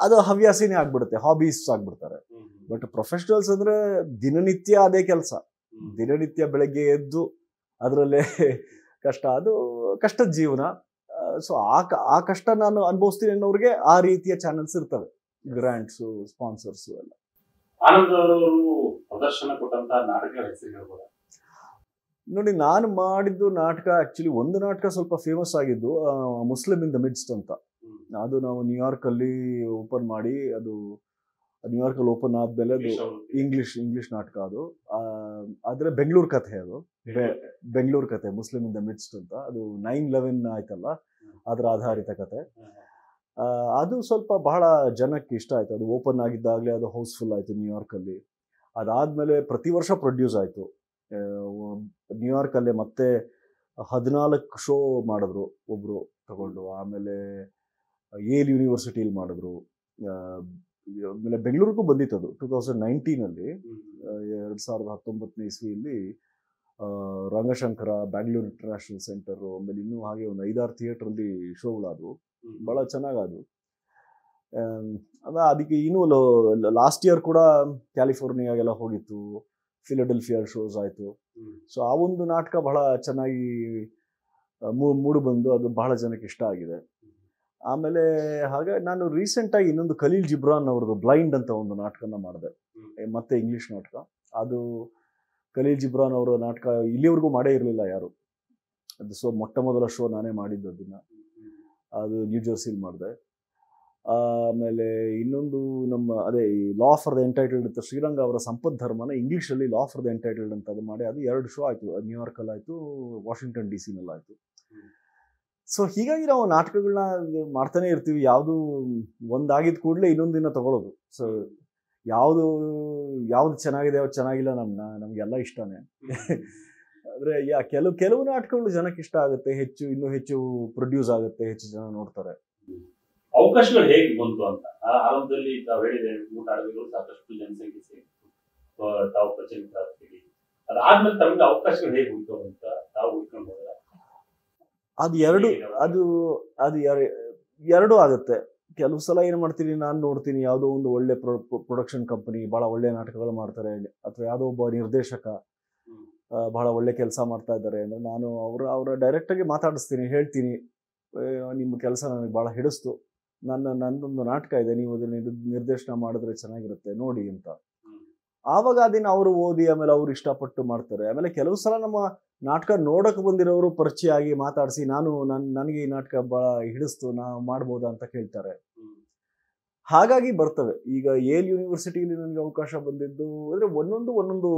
ಅದು ಹವ್ಯಾಸಿನೇ ಆಗ್ಬಿಡುತ್ತೆ, ಹಾಬೀಸ್ ಆಗ್ಬಿಡ್ತಾರೆ. ಬಟ್ ಪ್ರೊಫೆಷನಲ್ಸ್ ಅಂದ್ರೆ ದಿನನಿತ್ಯ ಅದೇ ಕೆಲಸ, ದಿನನಿತ್ಯ ಬೆಳಗ್ಗೆ ಎದ್ದು ಅದರಲ್ಲೇ ಕಷ್ಟ, ಅದು ಕಷ್ಟದ ಜೀವನ. ಸೊ ಆ ಕಷ್ಟ ನಾನು ಅನುಭವಿಸ್ತೀನಿ ಅನ್ನೋರಿಗೆ ಆ ರೀತಿಯ ಚಾನೆಲ್ಸ್ ಇರ್ತವೆ, ಗ್ರಾಂಟ್ಸು, ಸ್ಪಾನ್ಸರ್ಸು ಎಲ್ಲ. ಆನಂದ್ ಅವರು ಪ್ರದರ್ಶನ ಕೊಟ್ಟಂತ ನಾಟಕಗಳ ಹೆಸರು ಹೇಳ್ಬೋದಾ? ನೋಡಿ, ನಾನು ಮಾಡಿದ್ದು ನಾಟಕ ಆಕ್ಚುಲಿ ಒಂದು ನಾಟಕ ಸ್ವಲ್ಪ ಫೇಮಸ್ ಆಗಿದ್ದು, ಮುಸ್ಲಿಮ್ ಇನ್ ದ ಮಿಡ್ಸ್ಟ್ ಅಂತ. ಅದು ನಾವು ನ್ಯೂಯಾರ್ಕ್ ಅಲ್ಲಿ ಓಪನ್ ಮಾಡಿ, ಅದು ನ್ಯೂಯಾರ್ಕ್ ಅಲ್ಲಿ ಓಪನ್ ಆದ್ಮೇಲೆ ಅದು ಇಂಗ್ಲಿಷ್ ನಾಟಕ. ಅದು ಆದ್ರೆ ಬೆಂಗಳೂರು ಕಥೆ, ಅದು ಬೆಂಗಳೂರು ಕಥೆ, ಮುಸ್ಲಿಮ್ ಇನ್ ದ ಮಿಡ್ಸ್ಟ್ ಅಂತ. ಅದು 9/11 ಆಯ್ತಲ್ಲ, ಅದರ ಆಧಾರಿತ ಕಥೆ. ಅದು ಸ್ವಲ್ಪ ಬಹಳ ಜನಕ್ಕೆ ಇಷ್ಟ ಆಯ್ತು. ಅದು ಓಪನ್ ಆಗಿದ್ದಾಗಲೇ ಅದು ಹೌಸ್ಫುಲ್ ಆಯ್ತು ನ್ಯೂಯಾರ್ಕ್ ಅಲ್ಲಿ. ಅದಾದ್ಮೇಲೆ ಪ್ರತಿ ವರ್ಷ ಪ್ರೊಡ್ಯೂಸ್ ಆಯ್ತು ನ್ಯೂಯಾರ್ಕ್ ಅಲ್ಲೇ. ಮತ್ತೆ 14 ಶೋ ಮಾಡಿದ್ರು ಒಬ್ರು ತಗೊಂಡು. ಆಮೇಲೆ ಯೇಲ್ ಯೂನಿವರ್ಸಿಟಿಲಿ ಮಾಡಿದ್ರು. ಆಮೇಲೆ ಬೆಂಗಳೂರಿಗೂ ಬಂದಿತ್ತು ಅದು 2019 2019 ಇಸ್ವಿಯಲ್ಲಿ. ರಂಗಶಂಕರ, ಬ್ಯಾಂಗ್ಳೂರ್ ಇಂಟರ್ನ್ಯಾಷನಲ್ ಸೆಂಟರ್, ಆಮೇಲೆ ಇನ್ನೂ ಹಾಗೆ ಒಂದು 5-6 ಥಿಯೇಟ್ರಲ್ಲಿ ಶೋಗಳಾದವು, ಭಾಳ ಚೆನ್ನಾಗಾದವು. ಅದಕ್ಕೆ ಇನ್ನೂ ಲಾಸ್ಟ್ ಇಯರ್ ಕೂಡ ಕ್ಯಾಲಿಫೋರ್ನಿಯಾಗೆಲ್ಲ ಹೋಗಿತ್ತು, ಫಿಲಡೆಲ್ಫಿಯಾ ಶೋಸ್ ಆಯಿತು. ಸೊ ಆ ಒಂದು ನಾಟಕ ಬಹಳ ಚೆನ್ನಾಗಿ ಮೂಡು ಬಂದು ಅದು ಬಹಳ ಜನಕ್ಕೆ ಇಷ್ಟ ಆಗಿದೆ. ಆಮೇಲೆ ಹಾಗೆ ನಾನು ರೀಸೆಂಟಾಗಿ ಇನ್ನೊಂದು ಖಲೀಲ್ ಜಿಬ್ರಾನ್ ಅವ್ರದ್ದು ಬ್ಲೈಂಡ್ ಅಂತ ಒಂದು ನಾಟಕನ ಮಾಡಿದೆ, ಮತ್ತೆ ಇಂಗ್ಲೀಷ್ ನಾಟಕ. ಅದು ಖಲೀಲ್ ಜಿಬ್ರಾನ್ ಅವರ ನಾಟಕ ಇಲ್ಲಿವರೆಗೂ ಮಾಡೇ ಇರಲಿಲ್ಲ ಯಾರು. ಅದು ಮೊಟ್ಟ ಮೊದಲ ಶೋ ನಾನೇ ಮಾಡಿದ್ದು ಅದನ್ನ. ಅದು ನ್ಯೂ ಜರ್ಸಿಲಿ ಮಾಡಿದೆ. ಆಮೇಲೆ ಇನ್ನೊಂದು ನಮ್ಮ ಅದೇ ಈ ಲಾ ಫಾರ್ ದ ಎಂಟೈಟಲ್ಡ್ ಅಂತ ಶ್ರೀರಂಗ ಅವರ ಸಂಪತ್ ಧರ್ಮನ ಇಂಗ್ಲೀಷಲ್ಲಿ ಲಾ ಫಾರ್ ದ ಎಂಟೈಟಲ್ಡ್ ಅಂತ ಅದು ಮಾಡಿ, ಅದು 2 ಶೋ ಆಯಿತು. ನ್ಯೂಯಾರ್ಕಲ್ಲಿ ಆಯಿತು, ವಾಷಿಂಗ್ಟನ್ DC ನಲ್ಲಿ ಆಯಿತು. ಸೊ ಹೀಗಾಗಿ ನಾವು ನಾಟಕಗಳನ್ನ ಮಾಡ್ತಾನೆ ಇರ್ತೀವಿ. ಯಾವುದು ಒಂದಾಗಿದ್ದ ಕೂಡಲೇ ಇನ್ನೊಂದಿನ ತಗೊಳ್ಳೋದು. ಸೊ ಯಾವ್ದು ಚೆನ್ನಾಗಿದೆ, ಯಾವ್ದು ಚೆನ್ನಾಗಿಲ್ಲ, ನಮ್ಗೆಲ್ಲ ಇಷ್ಟನೇ. ಆದರೆ ಕೆಲವು ನಾಟಕಗಳು ಜನಕ್ಕೆ ಇಷ್ಟ ಆಗುತ್ತೆ, ಇನ್ನೂ ಹೆಚ್ಚು ಪ್ರೊಡ್ಯೂಸ್ ಆಗುತ್ತೆ, ಹೆಚ್ಚು ಜನ ನೋಡ್ತಾರೆ. ಅವಕಾಶಗಳು ಹೇಗೆ ಬಂತು ಅಂತ ಆರಂಭದಲ್ಲಿ ತಾವು ಹೇಳಿದೆ, ಊಟಾಡಗಳು ಸಾಕಷ್ಟು ಜನಸಂಖ್ಯೆ ಸೇರಿತ್ತು, ತಾವು ಪ್ರಚಲಿತ ಆಗ್ತೀವಿ. ಅದಾದ್ಮೇಲೆ ತಮಗೆ ಅವಕಾಶಗಳು ಹೇಗೆ ಉಂಟು ಅಂತ ತಾವು ಉಳ್ಕೊಂಡು ಹೋದ್ರೆ ಅದು ಎರಡು ಆಗುತ್ತೆ. ಕೆಲವು ಸಲ ಏನು ಮಾಡ್ತೀನಿ, ನಾನು ನೋಡ್ತೀನಿ ಯಾವುದೋ ಒಂದು ಒಳ್ಳೆ ಪ್ರೊಡಕ್ಷನ್ ಕಂಪನಿ ಭಾಳ ಒಳ್ಳೆ ನಾಟಕಗಳು ಮಾಡ್ತಾರೆ, ಅಥವಾ ಯಾವುದೋ ಒಬ್ಬ ನಿರ್ದೇಶಕ ಬಹಳ ಒಳ್ಳೆ ಕೆಲಸ ಮಾಡ್ತಾ ಇದ್ದಾರೆ ಅಂದರೆ ನಾನು ಅವರ ಡೈರೆಕ್ಟಾಗಿ ಮಾತಾಡಿಸ್ತೀನಿ, ಹೇಳ್ತೀನಿ, ನಿಮ್ಮ ಕೆಲಸ ನನಗೆ ಭಾಳ ಹಿಡಿಸ್ತು, ನಂದೊಂದು ನಾಟಕ ಇದೆ, ನೀವು ಅದನ್ನ ನಿರ್ದೇಶನ ಮಾಡಿದ್ರೆ ಚೆನ್ನಾಗಿರುತ್ತೆ ನೋಡಿ ಅಂತ. ಆವಾಗ ಅದನ್ನ ಅವರು ಓದಿ ಆಮೇಲೆ ಅವ್ರು ಇಷ್ಟಪಟ್ಟು ಮಾಡ್ತಾರೆ. ಆಮೇಲೆ ಕೆಲವು ಸಲ ನಮ್ಮ ನಾಟಕ ನೋಡಕ್ಕೆ ಬಂದಿರೋರು ಪರಿಚಯ ಆಗಿ ಮಾತಾಡಿಸಿ, ನನಗೆ ಈ ನಾಟಕ ಭಾಳ ಹಿಡಿಸ್ತು, ನಾವು ಮಾಡ್ಬೋದಾ ಅಂತ ಕೇಳ್ತಾರೆ. ಹಾಗಾಗಿ ಬರ್ತವೆ. ಈಗ ಯೇಲ್ ಯೂನಿವರ್ಸಿಟಿಲಿ ನನಗೆ ಅವಕಾಶ ಬಂದಿದ್ದು ಅಂದರೆ ಒಂದೊಂದು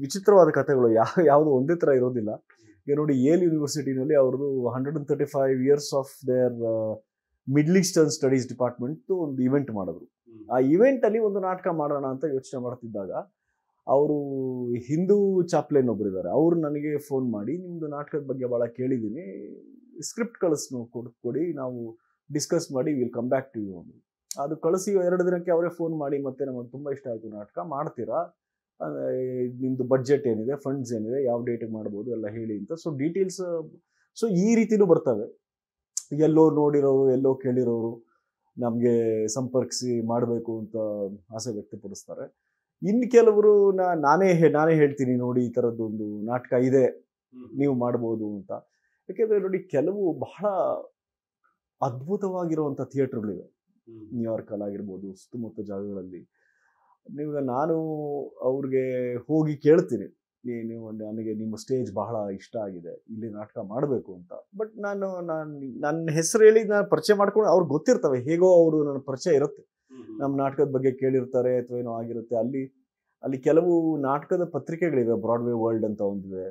ವಿಚಿತ್ರವಾದ ಕಥೆಗಳು, ಯಾವುದು ಒಂದೇ ಥರ ಇರೋದಿಲ್ಲ. ಈಗ ನೋಡಿ, ಯೇಲ್ ಯೂನಿವರ್ಸಿಟಿನಲ್ಲಿ ಅವ್ರದ್ದು 135 years of their middle eastern studies department ಒಂದು ಇವೆಂಟ್ ಮಾಡಿದ್ರು. ಆ ಇವೆಂಟ್ ಅಲ್ಲಿ ಒಂದು ನಾಟಕ ಮಾಡೋಣ ಅಂತ ಯೋಚನೆ ಮಾಡ್ತಿದ್ದಾಗ ಅವರು ಹಿಂದೂ ಚಾಪ್ಲೇನ್ ಒಬ್ಬರಿದ್ದಾರೆ, ಅವರು ನನಗೆ ಫೋನ್ ಮಾಡಿ ನಿಮ್ದು ನಾಟಕದ ಬಗ್ಗೆ ಭಾಳ ಕೇಳಿದ್ದೀನಿ, ಸ್ಕ್ರಿಪ್ಟ್ ಕೊಡಿ, ನಾವು ಡಿಸ್ಕಸ್ ಮಾಡಿ will come back to you ಅಂದರು. ಅದು ಕಳಿಸಿ 2 ದಿನಕ್ಕೆ ಅವರೇ ಫೋನ್ ಮಾಡಿ ಮತ್ತೆ ನಮಗೆ ತುಂಬ ಇಷ್ಟ ಆಯಿತು ನಾಟಕ, ಮಾಡ್ತೀರಾ, ನಿಮ್ಮದು ಬಡ್ಜೆಟ್ ಏನಿದೆ, ಫಂಡ್ಸ್ ಏನಿದೆ, ಯಾವ ಡೇಟಿಗೆ ಮಾಡ್ಬೋದು ಎಲ್ಲ ಹೇಳಿ ಅಂತ. ಸೊ ಡೀಟೇಲ್ಸ್, ಸೊ ಈ ರೀತಿನೂ ಬರ್ತವೆ. ಎಲ್ಲೋ ನೋಡಿರೋರು, ಎಲ್ಲೋ ಕೇಳಿರೋರು ನಮಗೆ ಸಂಪರ್ಕಿಸಿ ಮಾಡಬೇಕು ಅಂತ ಆಸೆ ವ್ಯಕ್ತಪಡಿಸ್ತಾರೆ. ಇನ್ನು ಕೆಲವರು ನಾನೇ ಹೇಳ್ತೀನಿ, ನೋಡಿ ಈ ಥರದ್ದೊಂದು ನಾಟಕ ಇದೆ, ನೀವು ಮಾಡ್ಬೋದು ಅಂತ. ಯಾಕೆಂದರೆ ನೋಡಿ, ಕೆಲವು ಬಹಳ ಅದ್ಭುತವಾಗಿರುವಂಥ ಥಿಯೇಟ್ರ್ಗಳಿವೆ ನ್ಯೂಯಾರ್ಕಲ್ಲಾಗಿರ್ಬೋದು, ಸುತ್ತಮುತ್ತ ಜಾಗಗಳಲ್ಲಿ. ನಾನು ಅವ್ರಿಗೆ ಹೋಗಿ ಕೇಳ್ತೀನಿ, ನೀವು ನನಗೆ ನಿಮ್ಮ ಸ್ಟೇಜ್ ಬಹಳ ಇಷ್ಟ ಆಗಿದೆ, ಇಲ್ಲಿ ನಾಟಕ ಮಾಡಬೇಕು ಅಂತ. ಬಟ್ ನನ್ನ ಹೆಸರು ಹೇಳಿ ನಾನು ಪರಿಚಯ ಮಾಡ್ಕೊಂಡು, ಅವ್ರಿಗೆ ಗೊತ್ತಿರ್ತವೆ, ಹೇಗೋ ಅವರು ನನ್ನ ಪರಿಚಯ ಇರುತ್ತೆ, ನಮ್ಮ ನಾಟಕದ ಬಗ್ಗೆ ಕೇಳಿರ್ತಾರೆ ಅಥವಾ ಏನೋ ಆಗಿರುತ್ತೆ. ಅಲ್ಲಿ ಕೆಲವು ನಾಟಕದ ಪತ್ರಿಕೆಗಳಿವೆ, ಬ್ರಾಡ್ವೇ ವರ್ಲ್ಡ್ ಅಂತ ಒಂದಿದೆ,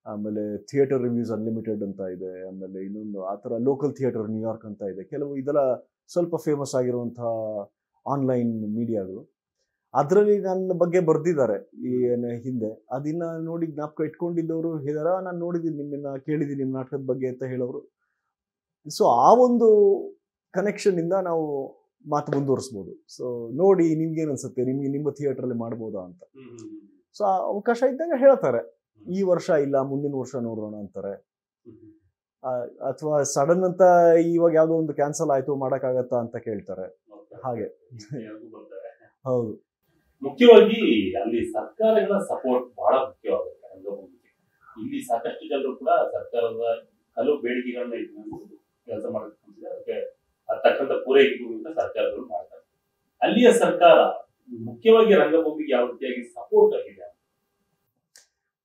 ಆಮೇಲೆ ಥಿಯೇಟರ್ ರಿವ್ಯೂಸ್ ಅನ್ಲಿಮಿಟೆಡ್ ಅಂತ ಇದೆ, ಆಮೇಲೆ ಇನ್ನೊಂದು ಆ ಥರ ಲೋಕಲ್ ಥಿಯೇಟರ್ ನ್ಯೂಯಾರ್ಕ್ ಅಂತ ಇದೆ. ಕೆಲವು ಇದೆಲ್ಲ ಸ್ವಲ್ಪ ಫೇಮಸ್ ಆಗಿರುವಂಥ ಆನ್ಲೈನ್ ಮೀಡಿಯಾಗಳು. ಅದರಲ್ಲಿ ನನ್ನ ಬಗ್ಗೆ ಬರೆದಿದ್ದಾರೆ ಈ ಹಿಂದೆ. ಅದನ್ನ ನೋಡಿ ಜ್ಞಾಪಕ ಇಟ್ಕೊಂಡಿದ್ದವರು ಹೇಳಿದಾರ, ನಾನು ನೋಡಿದ್ದೀನಿ, ನಿಮ್ಮನ್ನ ಕೇಳಿದ್ದೀನಿ ನಿಮ್ಮ ನಾಟಕದ ಬಗ್ಗೆ ಅಂತ ಹೇಳೋರು. ಸೊ ಆ ಒಂದು ಕನೆಕ್ಷನ್ನಿಂದ ನಾವು ಮಾತು ಮುಂದುವರಿಸ್ಬೋದು. ಸೊ ನೋಡಿ, ನಿಮ್ಗೇನು ಅನ್ಸುತ್ತೆ, ನಿಮ್ಮ ಥಿಯೇಟ್ರಲ್ಲಿ ಮಾಡ್ಬೋದಾ ಅಂತ. ಸೊ ಆ ಅವಕಾಶ ಇದ್ದಾಗ ಹೇಳ್ತಾರೆ, ಈ ವರ್ಷ ಇಲ್ಲ, ಮುಂದಿನ ವರ್ಷ ನೋಡೋಣ ಅಂತಾರೆ. ಅಥವಾ ಸಡನ್ ಅಂತ ಇವಾಗ ಯಾವುದೋ ಒಂದು ಕ್ಯಾನ್ಸಲ್ ಆಯಿತು, ಮಾಡೋಕ್ಕಾಗತ್ತಾ ಅಂತ ಕೇಳ್ತಾರೆ. ಹಾಗೆ ಹೌದು. ಮುಖ್ಯವಾಗಿ ಅಲ್ಲಿ ಸರ್ಕಾರಗಳ ಸಪೋರ್ಟ್ ಬಹಳ ಮುಖ್ಯವಾಗುತ್ತೆ. ಇಲ್ಲಿ ಸಾಕಷ್ಟು ಜನರು ಕೂಡ ಸರ್ಕಾರದ ಹಲವು ಬೇಡಿಕೆಗಳನ್ನ ಇಟ್ಕೊಂಡು ಕೆಲಸ ಮಾಡಬೇಕು, ಅದಕ್ಕೆ ತಕ್ಕಂತ ಪೂರೈಕೆಗೂ ಸರ್ಕಾರಗಳು ಮಾಡ್ತಾರೆ. ಅಲ್ಲಿಯ ಸರ್ಕಾರ ಮುಖ್ಯವಾಗಿ ರಂಗಭೂಮಿಗೆ ಯಾವ ರೀತಿಯಾಗಿ ಸಪೋರ್ಟ್ ಆಗಿದೆ?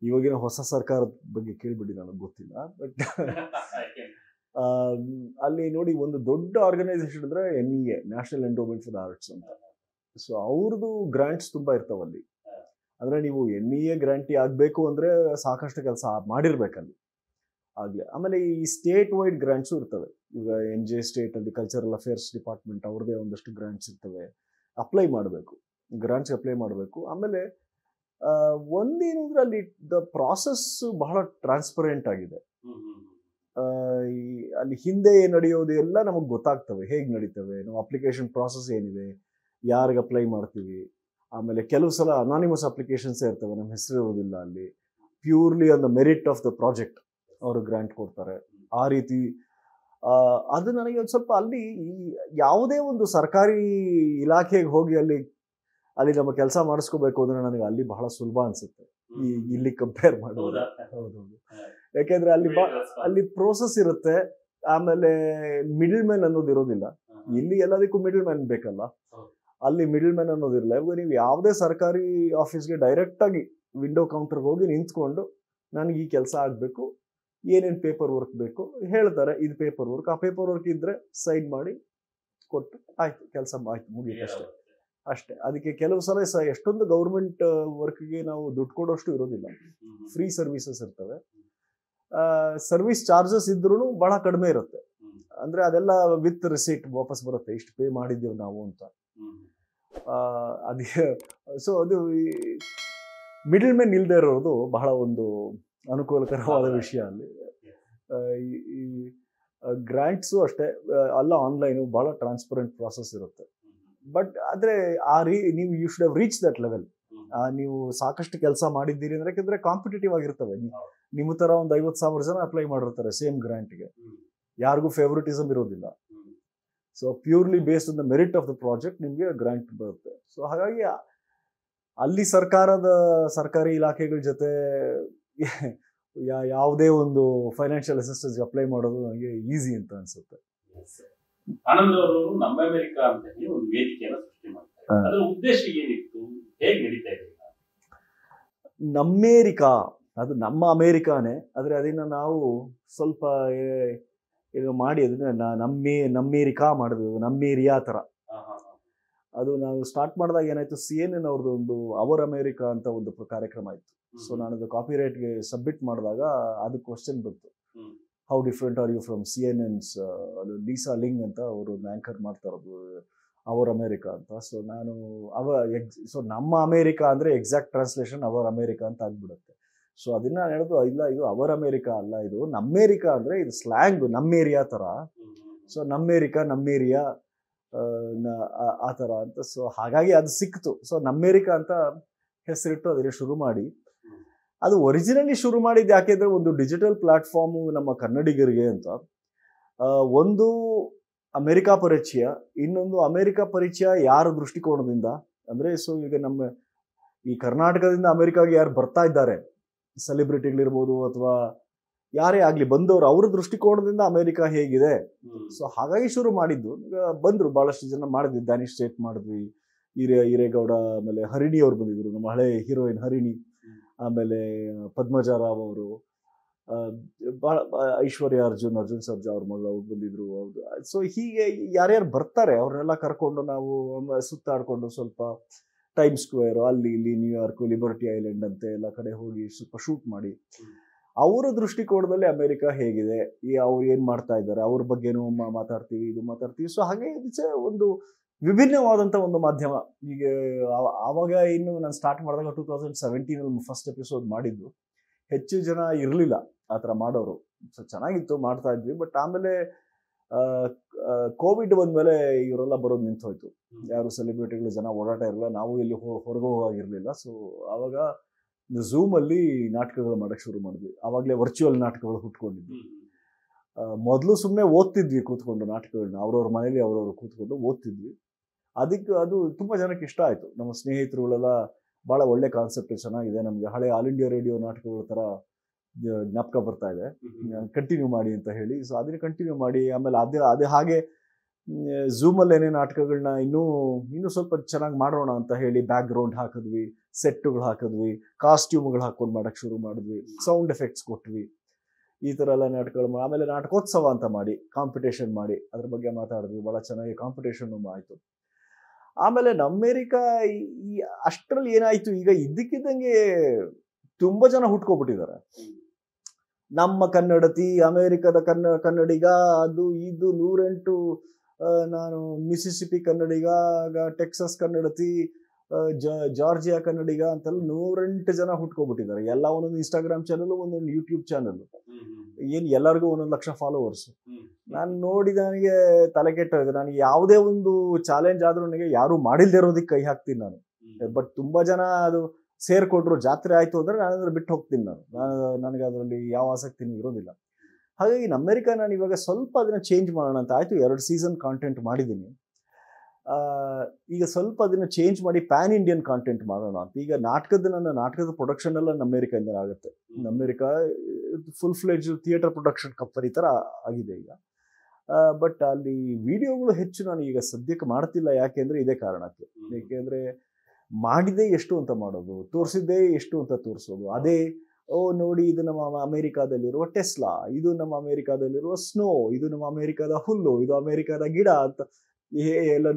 ಇವಾಗಿನ ಹೊಸ ಸರ್ಕಾರದ ಬಗ್ಗೆ ಕೇಳ್ಬಿಡಿ, ನನಗೆ ಗೊತ್ತಿಲ್ಲ. ಬಟ್ ಅಲ್ಲಿ ನೋಡಿ, ಒಂದು ದೊಡ್ಡ ಆರ್ಗನೈಸೇಷನ್ ಅಂದ್ರೆ NEA, national endowment for the arts ಅಂತ. ಸೊ ಅವ್ರದ್ದು ಗ್ರಾಂಟ್ಸ್ ತುಂಬ ಇರ್ತಾವಲ್ಲಿ. ಅಂದರೆ ನೀವು NEA ಗ್ರಾಂಟಿ ಆಗಬೇಕು ಅಂದರೆ ಸಾಕಷ್ಟು ಕೆಲಸ ಮಾಡಿರ್ಬೇಕಲ್ಲಿ ಆಗಲೇ. ಆಮೇಲೆ ಈ ಸ್ಟೇಟ್ ವೈಡ್ ಗ್ರಾಂಟ್ಸು ಇರ್ತವೆ. ಈಗ NJ ಸ್ಟೇಟಲ್ಲಿ ಕಲ್ಚರಲ್ ಅಫೇರ್ಸ್ ಡಿಪಾರ್ಟ್ಮೆಂಟ್ ಅವ್ರದ್ದೇ ಒಂದಷ್ಟು ಗ್ರಾಂಟ್ಸ್ ಇರ್ತವೆ, ಅಪ್ಲೈ ಮಾಡಬೇಕು, ಗ್ರಾಂಟ್ಸ್ಗೆ ಅಪ್ಲೈ ಮಾಡಬೇಕು. ಆಮೇಲೆ ಒಂದೇನು ಅಂದರೆ ಅಲ್ಲಿ ದ ಪ್ರಾಸೆಸ್ ಬಹಳ ಟ್ರಾನ್ಸ್ಪರೆಂಟ್ ಆಗಿದೆ. ಅಲ್ಲಿ ಹಿಂದೆ ನಡೆಯೋದು ಎಲ್ಲ ನಮಗೆ ಗೊತ್ತಾಗ್ತವೆ, ಹೇಗೆ ನಡೀತವೆ, ನಾವು ಅಪ್ಲಿಕೇಶನ್ ಪ್ರಾಸೆಸ್ ಏನಿದೆ, ಯಾರಿಗೆ ಅಪ್ಲೈ ಮಾಡ್ತೀವಿ. ಆಮೇಲೆ ಕೆಲವು ಸಲ ಅನಾನಿಮಸ್ ಅಪ್ಲಿಕೇಶನ್ಸೇ ಇರ್ತವೆ, ನಮ್ಮ ಹೆಸರು ಇರೋದಿಲ್ಲ ಅಲ್ಲಿ. Purely on the merit of the project ಅವರು ಗ್ರಾಂಟ್ ಕೊಡ್ತಾರೆ. ಆ ರೀತಿ ಅದು ನನಗೆ ಒಂದು ಸ್ವಲ್ಪ ಅಲ್ಲಿ ಯಾವುದೇ ಒಂದು ಸರ್ಕಾರಿ ಇಲಾಖೆಗೆ ಹೋಗಿ ಅಲ್ಲಿ ನಮ್ಮ ಕೆಲಸ ಮಾಡಿಸ್ಕೋಬೇಕು ಅಂದರೆ ನನಗೆ ಅಲ್ಲಿ ಬಹಳ ಸುಲಭ ಅನಿಸುತ್ತೆ ಇಲ್ಲಿ ಕಂಪೇರ್ ಮಾಡೋದು. ಹೌದೌದು. ಯಾಕೆಂದರೆ ಅಲ್ಲಿ ಪ್ರೋಸೆಸ್ ಇರುತ್ತೆ, ಆಮೇಲೆ ಮಿಡಲ್ ಮ್ಯಾನ್ ಅನ್ನೋದು ಇರೋದಿಲ್ಲ. ಇಲ್ಲಿ ಎಲ್ಲದಕ್ಕೂ ಮಿಡಲ್ ಮ್ಯಾನ್ ಬೇಕಲ್ಲ, ಅಲ್ಲಿ ಮಿಡಲ್ ಮ್ಯಾನ್ ಅನ್ನೋದಿಲ್ಲ. ಇವಾಗ ನೀವು ಯಾವುದೇ ಸರ್ಕಾರಿ ಆಫೀಸ್ಗೆ ಡೈರೆಕ್ಟಾಗಿ ವಿಂಡೋ ಕೌಂಟರ್ಗೆ ಹೋಗಿ ನಿಂತ್ಕೊಂಡು ನನಗೆ ಈ ಕೆಲಸ ಆಗಬೇಕು, ಏನೇನು ಪೇಪರ್ ವರ್ಕ್ ಬೇಕು ಹೇಳ್ತಾರೆ, ಇದು ಪೇಪರ್ ವರ್ಕ್, ಆ ಪೇಪರ್ ವರ್ಕ್ ಇದ್ದರೆ ಸೈನ್ ಮಾಡಿ ಕೊಟ್ಟು ಆಯಿತು, ಕೆಲಸ ಆಯ್ತು, ಮುಗಿಯುತ್ತೆ ಅಷ್ಟೇ. ಅದಕ್ಕೆ ಕೆಲವು ಸಲ ಎಷ್ಟೊಂದು ಗೌರ್ಮೆಂಟ್ ವರ್ಕ್ಗೆ ನಾವು ದುಡ್ಡು ಕೊಡೋಷ್ಟು ಇರೋದಿಲ್ಲ, ಫ್ರೀ ಸರ್ವಿಸಸ್ ಇರ್ತವೆ. ಸರ್ವಿಸ್ ಚಾರ್ಜಸ್ ಇದ್ರೂ ಬಹಳ ಕಡಿಮೆ ಇರುತ್ತೆ. ಅಂದರೆ ಅದೆಲ್ಲ ವಿತ್ ರಿಸೀಟ್ ವಾಪಸ್ ಬರುತ್ತೆ, ಇಷ್ಟು ಪೇ ಮಾಡಿದ್ದೀವಿ ನಾವು ಅಂತ. ಅದಕ್ಕೆ ಸೊ ಅದು ಮಿಡಲ್ ಮ್ಯಾನ್ ಇಲ್ಲದೆ ಇರೋದು ಬಹಳ ಒಂದು ಅನುಕೂಲಕರವಾದ ವಿಷಯ ಅಲ್ಲಿ. ಈ ಗ್ರಾಂಟ್ಸು ಅಷ್ಟೇ ಅಲ್ಲ, ಆನ್ಲೈನು ಬಹಳ ಟ್ರಾನ್ಸ್ಪರೆಂಟ್ ಪ್ರಾಸೆಸ್ ಇರುತ್ತೆ. ಬಟ್ ಆದರೆ ನೀವು you should have reach that level. ನೀವು ಸಾಕಷ್ಟು ಕೆಲಸ ಮಾಡಿದ್ದೀರಿ ಅಂದರೆ, ಯಾಕೆಂದರೆ ಕಾಂಪಿಟೇಟಿವ್ ಆಗಿರ್ತವೆ. ನಿಮ್ಮ ಥರ ಒಂದು 50,000 ಜನ ಅಪ್ಲೈ ಮಾಡಿರ್ತಾರೆ ಸೇಮ್ ಗ್ರಾಂಟ್ಗೆ, ಯಾರಿಗೂ ಫೇವ್ರಿಟಿಸಮ್ ಇರೋದಿಲ್ಲ. So purely based on the merit of the project ನಿಮಗೆ ಗ್ರಾಂಟ್ ಬರುತ್ತೆ. ಸೊ ಹಾಗಾಗಿ ಅಲ್ಲಿ ಸರ್ಕಾರಿ ಇಲಾಖೆಗಳ ಜೊತೆ ಯಾವುದೇ ಒಂದು ಫೈನಾನ್ಷಿಯಲ್ ಅಸಿಸ್ಟೆನ್ಸ್ಗೆ ಅಪ್ಲೈ ಮಾಡೋದು ನನಗೆ ಈಸಿ ಅಂತ ಅನ್ಸುತ್ತೆ. ಆನಂದ್ ಅವರು ನಮ್ಮ ಅಮೆರಿಕ ಅಂತ ಹೇಳಿ ಒಂದು ವೇದಿಕೆಯನ್ನು ಸೃಷ್ಟಿ ಮಾಡ್ತಾರೆ. ಅದರ ಉದ್ದೇಶ ಏನಿತ್ತು, ಹೇಗೆ ನಡೀತಾ ಇದೆ? ನಮ್ಮೇರಿಕಾ ಅದು ನಮ್ಮ ಅಮೇರಿಕಾನೇ, ಆದರೆ ಅದನ್ನ ನಾವು ಸ್ವಲ್ಪ ಈಗ ಮಾಡಿ ಅದನ್ನ ನಮ್ಮೇರಿಕಾ ಮಾಡಿದ್ವಿ, ನಮ್ಮೇರಿಯಾ ಥರ. ಅದು ನಾವು ಸ್ಟಾರ್ಟ್ ಮಾಡಿದಾಗ ಏನಾಯ್ತು, CNN ಅವ್ರದ್ದು ಒಂದು ಅವರ್ ಅಮೇರಿಕಾ ಅಂತ ಒಂದು ಕಾರ್ಯಕ್ರಮ ಇತ್ತು. ಸೊ ನಾನು ಅದು ಕಾಪಿರೈಟ್ಗೆ ಸಬ್ಮಿಟ್ ಮಾಡಿದಾಗ ಅದು ಕ್ವಶನ್ ಬಂತು, how different are you from CNN Lisa Ling ಅಂತ ಅವರು ಆ್ಯಂಕರ್ ಮಾಡ್ತಾ ಇರೋದು ಅವರ್ ಅಮೇರಿಕಾ ಅಂತ. ಸೊ ನಾನು ಸೊ ನಮ್ಮ ಅಮೇರಿಕಾ ಅಂದರೆ ಎಕ್ಸಾಕ್ಟ್ ಟ್ರಾನ್ಸ್ಲೇಷನ್ ಅವರ್ ಅಮೇರಿಕಾ ಅಂತ ಆಗ್ಬಿಡುತ್ತೆ. ಸೊ ಅದನ್ನ ನಾನು ಹೇಳೋದು, ಇಲ್ಲ ಇದು ಅವರ್ ಅಮೇರಿಕಾ ಅಲ್ಲ, ಇದು ನಮ್ಮೇರಿಕಾ ಅಂದರೆ ಇದು ಸ್ಲ್ಯಾಂಗ್ ನಮ್ಮ ಏರಿಯಾ ಥರ. ಸೊ ನಮ್ಮೇರಿಕಾ ನಮ್ಮೇರಿಯಾ ಆ ಥರ ಅಂತ. ಸೊ ಹಾಗಾಗಿ ಅದು ಸಿಕ್ತು. ಸೊ ನಮ್ಮೇರಿಕಾ ಅಂತ ಹೆಸರಿಟ್ಟು ಅದನ್ನ ಶುರು ಮಾಡಿ, ಅದು ಒರಿಜಿನಲಿ ಶುರು ಮಾಡಿದ್ದು ಯಾಕೆಂದರೆ ಒಂದು ಡಿಜಿಟಲ್ ಪ್ಲಾಟ್ಫಾರ್ಮು ನಮ್ಮ ಕನ್ನಡಿಗರಿಗೆ ಅಂತ. ಒಂದು ಅಮೆರಿಕಾ ಪರಿಚಯ, ಇನ್ನೊಂದು ಅಮೆರಿಕಾ ಪರಿಚಯ ಯಾರ ದೃಷ್ಟಿಕೋನದಿಂದ ಅಂದರೆ, ಸೊ ಈಗ ನಮ್ಮ ಈ ಕರ್ನಾಟಕದಿಂದ ಅಮೆರಿಕಾಗೆ ಯಾರು ಬರ್ತಾ ಇದ್ದಾರೆ, ಸೆಲೆಬ್ರಿಟಿಗಳಿರ್ಬೋದು ಅಥವಾ ಯಾರೇ ಆಗಲಿ ಬಂದವರು, ಅವ್ರ ದೃಷ್ಟಿಕೋನದಿಂದ ಅಮೆರಿಕಾ ಹೇಗಿದೆ. ಸೊ ಹಾಗಾಗಿ ಶುರು ಮಾಡಿದ್ದು. ಈಗ ಬಂದರು ಭಾಳಷ್ಟು ಜನ ಮಾಡಿದ್ವಿ, ಡ್ಯಾನಿಶ್ ಸ್ಟೇಟ್ ಮಾಡಿದ್ವಿ, ಹಿರೇಗೌಡ, ಆಮೇಲೆ ಹರಿಣಿ ಅವ್ರು ಬಂದಿದ್ರು, ನಮ್ಮ ಹಳೆ ಹೀರೋಯಿನ್ ಹರಿಣಿ, ಆಮೇಲೆ ಪದ್ಮಜಾ ರಾವ್ ಅವರು, ಭಾಳ ಐಶ್ವರ್ಯ ಅರ್ಜುನ್ ಸರ್ಜಾ ಅವ್ರ ಮಗಳು ಅವ್ರು ಬಂದಿದ್ರು. ಹೌದು. ಸೊ ಹೀಗೆ ಯಾರ್ಯಾರು ಬರ್ತಾರೆ ಅವ್ರನ್ನೆಲ್ಲ ಕರ್ಕೊಂಡು ನಾವು ಸುತ್ತಾಡಿಕೊಂಡು ಸ್ವಲ್ಪ ಟೈಮ್ ಸ್ಕ್ವೇರ್ ಅಲ್ಲಿ ಇಲ್ಲಿ ನ್ಯೂಯಾರ್ಕ್, ಲಿಬರ್ಟಿ ಐಲ್ಯಾಂಡ್ ಅಂತೆ ಎಲ್ಲ ಕಡೆ ಹೋಗಿ ಸ್ವಲ್ಪ ಶೂಟ್ ಮಾಡಿ ಅವರ ದೃಷ್ಟಿಕೋನದಲ್ಲಿ ಅಮೆರಿಕ ಹೇಗಿದೆ, ಅವ್ರು ಏನು ಮಾಡ್ತಾ ಇದ್ದಾರೆ ಅವ್ರ ಬಗ್ಗೆನೂ ಮಾತಾಡ್ತೀವಿ, ಇದು ಮಾತಾಡ್ತೀವಿ. ಸೊ ಹಾಗೆ ಒಂದು ವಿಭಿನ್ನವಾದಂಥ ಒಂದು ಮಾಧ್ಯಮ. ಈಗ ಆವಾಗ ಇನ್ನು ನಾನು ಸ್ಟಾರ್ಟ್ ಮಾಡಿದಾಗ 2017 ಫಸ್ಟ್ ಎಪಿಸೋಡ್ ಮಾಡಿದ್ದು. ಹೆಚ್ಚು ಜನ ಇರಲಿಲ್ಲ ಆ ಥರ ಮಾಡೋರು. ಸೊ ಚೆನ್ನಾಗಿತ್ತು, ಮಾಡ್ತಾ ಇದ್ವಿ. ಬಟ್ ಆಮೇಲೆ ಕೋವಿಡ್ ಬಂದಮೇಲೆ ಇವರೆಲ್ಲ ಬರೋದು ನಿಂತು ಹೋಯ್ತು. ಯಾರು ಸೆಲೆಬ್ರಿಟಿಗಳು ಜನ ಓಡಾಟ ಇರಲಿಲ್ಲ, ನಾವು ಇಲ್ಲಿ ಹೊರಗೆ ಹೋಗಿರಲಿಲ್ಲ. ಸೊ ಆವಾಗ ಝೂಮಲ್ಲಿ ನಾಟಕಗಳು ಮಾಡೋಕ್ಕೆ ಶುರು ಮಾಡಿದ್ವಿ. ಆವಾಗಲೇ ವರ್ಚುವಲ್ ನಾಟಕಗಳು ಹುಟ್ಕೊಂಡಿದ್ವಿ. ಮೊದಲು ಸುಮ್ಮನೆ ಓದ್ತಿದ್ವಿ ಕೂತ್ಕೊಂಡು ನಾಟಕಗಳನ್ನ, ಅವ್ರವ್ರ ಮನೇಲಿ ಅವ್ರವ್ರು ಕೂತ್ಕೊಂಡು ಓದ್ತಿದ್ವಿ. ಅದು ತುಂಬ ಜನಕ್ಕೆ ಇಷ್ಟ ಆಯಿತು. ನಮ್ಮ ಸ್ನೇಹಿತರುಗಳೆಲ್ಲ ಭಾಳ ಒಳ್ಳೆ ಕಾನ್ಸೆಪ್ಟ್, ಚೆನ್ನಾಗಿದೆ, ನಮಗೆ ಹಳೆ ಆಲ್ ಇಂಡಿಯಾ ರೇಡಿಯೋ ನಾಟಕಗಳ ಥರ ಜ್ಞಾಪಕ ಬರ್ತಾ ಇದೆ, ಕಂಟಿನ್ಯೂ ಮಾಡಿ ಅಂತ ಹೇಳಿ. ಸೊ ಅದನ್ನ ಕಂಟಿನ್ಯೂ ಮಾಡಿ ಆಮೇಲೆ ಅದೇ ಹಾಗೆ ಝೂಮಲ್ಲಿ ಏನೇ ನಾಟಕಗಳನ್ನ ಇನ್ನೂ ಸ್ವಲ್ಪ ಚೆನ್ನಾಗಿ ಮಾಡೋಣ ಅಂತ ಹೇಳಿ ಬ್ಯಾಕ್ ಗ್ರೌಂಡ್ ಹಾಕಿದ್ವಿ, ಸೆಟ್ಟುಗಳು ಹಾಕಿದ್ವಿ, ಕಾಸ್ಟ್ಯೂಮ್ಗಳು ಹಾಕ್ಕೊಂಡು ಮಾಡೋಕ್ಕೆ ಶುರು ಮಾಡಿದ್ವಿ, ಸೌಂಡ್ ಎಫೆಕ್ಟ್ಸ್ ಕೊಟ್ವಿ, ಈ ಥರ ಎಲ್ಲ ನಾಟಕಗಳು. ಆಮೇಲೆ ನಾಟಕೋತ್ಸವ ಅಂತ ಮಾಡಿ ಕಾಂಪಿಟೇಷನ್ ಮಾಡಿ ಅದ್ರ ಬಗ್ಗೆ ಮಾತಾಡಿದ್ವಿ. ಭಾಳ ಚೆನ್ನಾಗಿ ಕಾಂಪಿಟೇಷನ್ ಆಯಿತು. ಆಮೇಲೆ ಅಮೇರಿಕಾ ಅಷ್ಟರಲ್ಲಿ ಏನಾಯಿತು, ಈಗ ಇದ್ದಕ್ಕಿದ್ದಂಗೆ ತುಂಬ ಜನ ಹುಟ್ಕೊಬಿಟ್ಟಿದ್ದಾರೆ. ನಮ್ಮ ಕನ್ನಡತಿ, ಅಮೇರಿಕದ ಕನ್ನಡಿಗ, ಅದು ಇದು 108, ನಾನು ಮಿಸಿಸಿಪಿ ಕನ್ನಡಿಗ, ಟೆಕ್ಸಸ್ ಕನ್ನಡತಿ, ಜಾರ್ಜಿಯಾ ಕನ್ನಡಿಗ ಅಂತೆಲ್ಲ 108 ಜನ ಹುಟ್ಕೊಬಿಟ್ಟಿದ್ದಾರೆ. ಎಲ್ಲ ಒಂದೊಂದು ಇನ್ಸ್ಟಾಗ್ರಾಮ್ ಚಾನಲ್, ಒಂದೊಂದು ಯೂಟ್ಯೂಬ್ ಚಾನಲ್, ಏನು ಎಲ್ಲರಿಗೂ 1 ಲಕ್ಷ ಫಾಲೋವರ್ಸ್. ನಾನು ನೋಡಿದ ನನಗೆ ತಲೆ ಕೆಟ್ಟೋಗಿದೆ. ನನಗೆ ಯಾವುದೇ ಒಂದು ಚಾಲೆಂಜ್ ಆದ್ರೂ ನನಗೆ ಯಾರು ಮಾಡಿಲ್ದೇ ಇರೋದಕ್ಕೆ ಕೈ ಹಾಕ್ತೀನಿ ನಾನು. ಬಟ್ ತುಂಬ ಜನ ಅದು ಸೇರ್ಕೊಟ್ರು, ಜಾತ್ರೆ ಆಯಿತು ಅಂದರೆ ನಾನು ಅದ್ರ ಬಿಟ್ಟು ಹೋಗ್ತೀನಿ. ನನಗೆ ಅದರಲ್ಲಿ ಯಾವ ಆಸಕ್ತಿನೂ ಇರೋದಿಲ್ಲ. ಹಾಗಾಗಿ ಅಮೆರಿಕ ನಾನು ಇವಾಗ ಸ್ವಲ್ಪ ಅದನ್ನು ಚೇಂಜ್ ಮಾಡೋಣ ಅಂತ ಆಯಿತು. 2 ಸೀಸನ್ ಕಾಂಟೆಂಟ್ ಮಾಡಿದ್ದೀನಿ. ಈಗ ಸ್ವಲ್ಪ ಅದನ್ನು ಚೇಂಜ್ ಮಾಡಿ ಪ್ಯಾನ್ ಇಂಡಿಯನ್ ಕಾಂಟೆಂಟ್ ಮಾಡೋಣ ಅಂತ. ಈಗ ನನ್ನ ನಾಟಕದ ಪ್ರೊಡಕ್ಷನ್ ಎಲ್ಲ ಅಮೆರಿಕದಿಂದ ಆಗುತ್ತೆ. America full fledge theatre production company ಥರ ಆಗಿದೆ ಈಗ. ಬಟ್ ಅಲ್ಲಿ ವಿಡಿಯೋಗಳು ಹೆಚ್ಚು ನಾನು ಈಗ ಸದ್ಯಕ್ಕೆ ಮಾಡ್ತಿಲ್ಲ. ಯಾಕೆಂದರೆ ಇದೇ ಕಾರಣಕ್ಕೆ. ಏಕೆಂದರೆ ಮಾಡಿದ್ದೇ ಎಷ್ಟು ಅಂತ ಮಾಡೋದು, ತೋರಿಸಿದ್ದೇ ಎಷ್ಟು ಅಂತ ತೋರಿಸೋದು. ಅದೇ ನೋಡಿ ಇದು ನಮ್ಮ ಅಮೆರಿಕಾದಲ್ಲಿರುವ ಟೆಸ್ಲಾ, ಇದು ನಮ್ಮ ಅಮೆರಿಕಾದಲ್ಲಿರುವ ಸ್ನೋ, ಇದು ನಮ್ಮ ಅಮೆರಿಕಾದ ಹುಲ್ಲು, ಇದು ಅಮೆರಿಕಾದ ಗಿಡ ಅಂತ ಎಲ್ಲ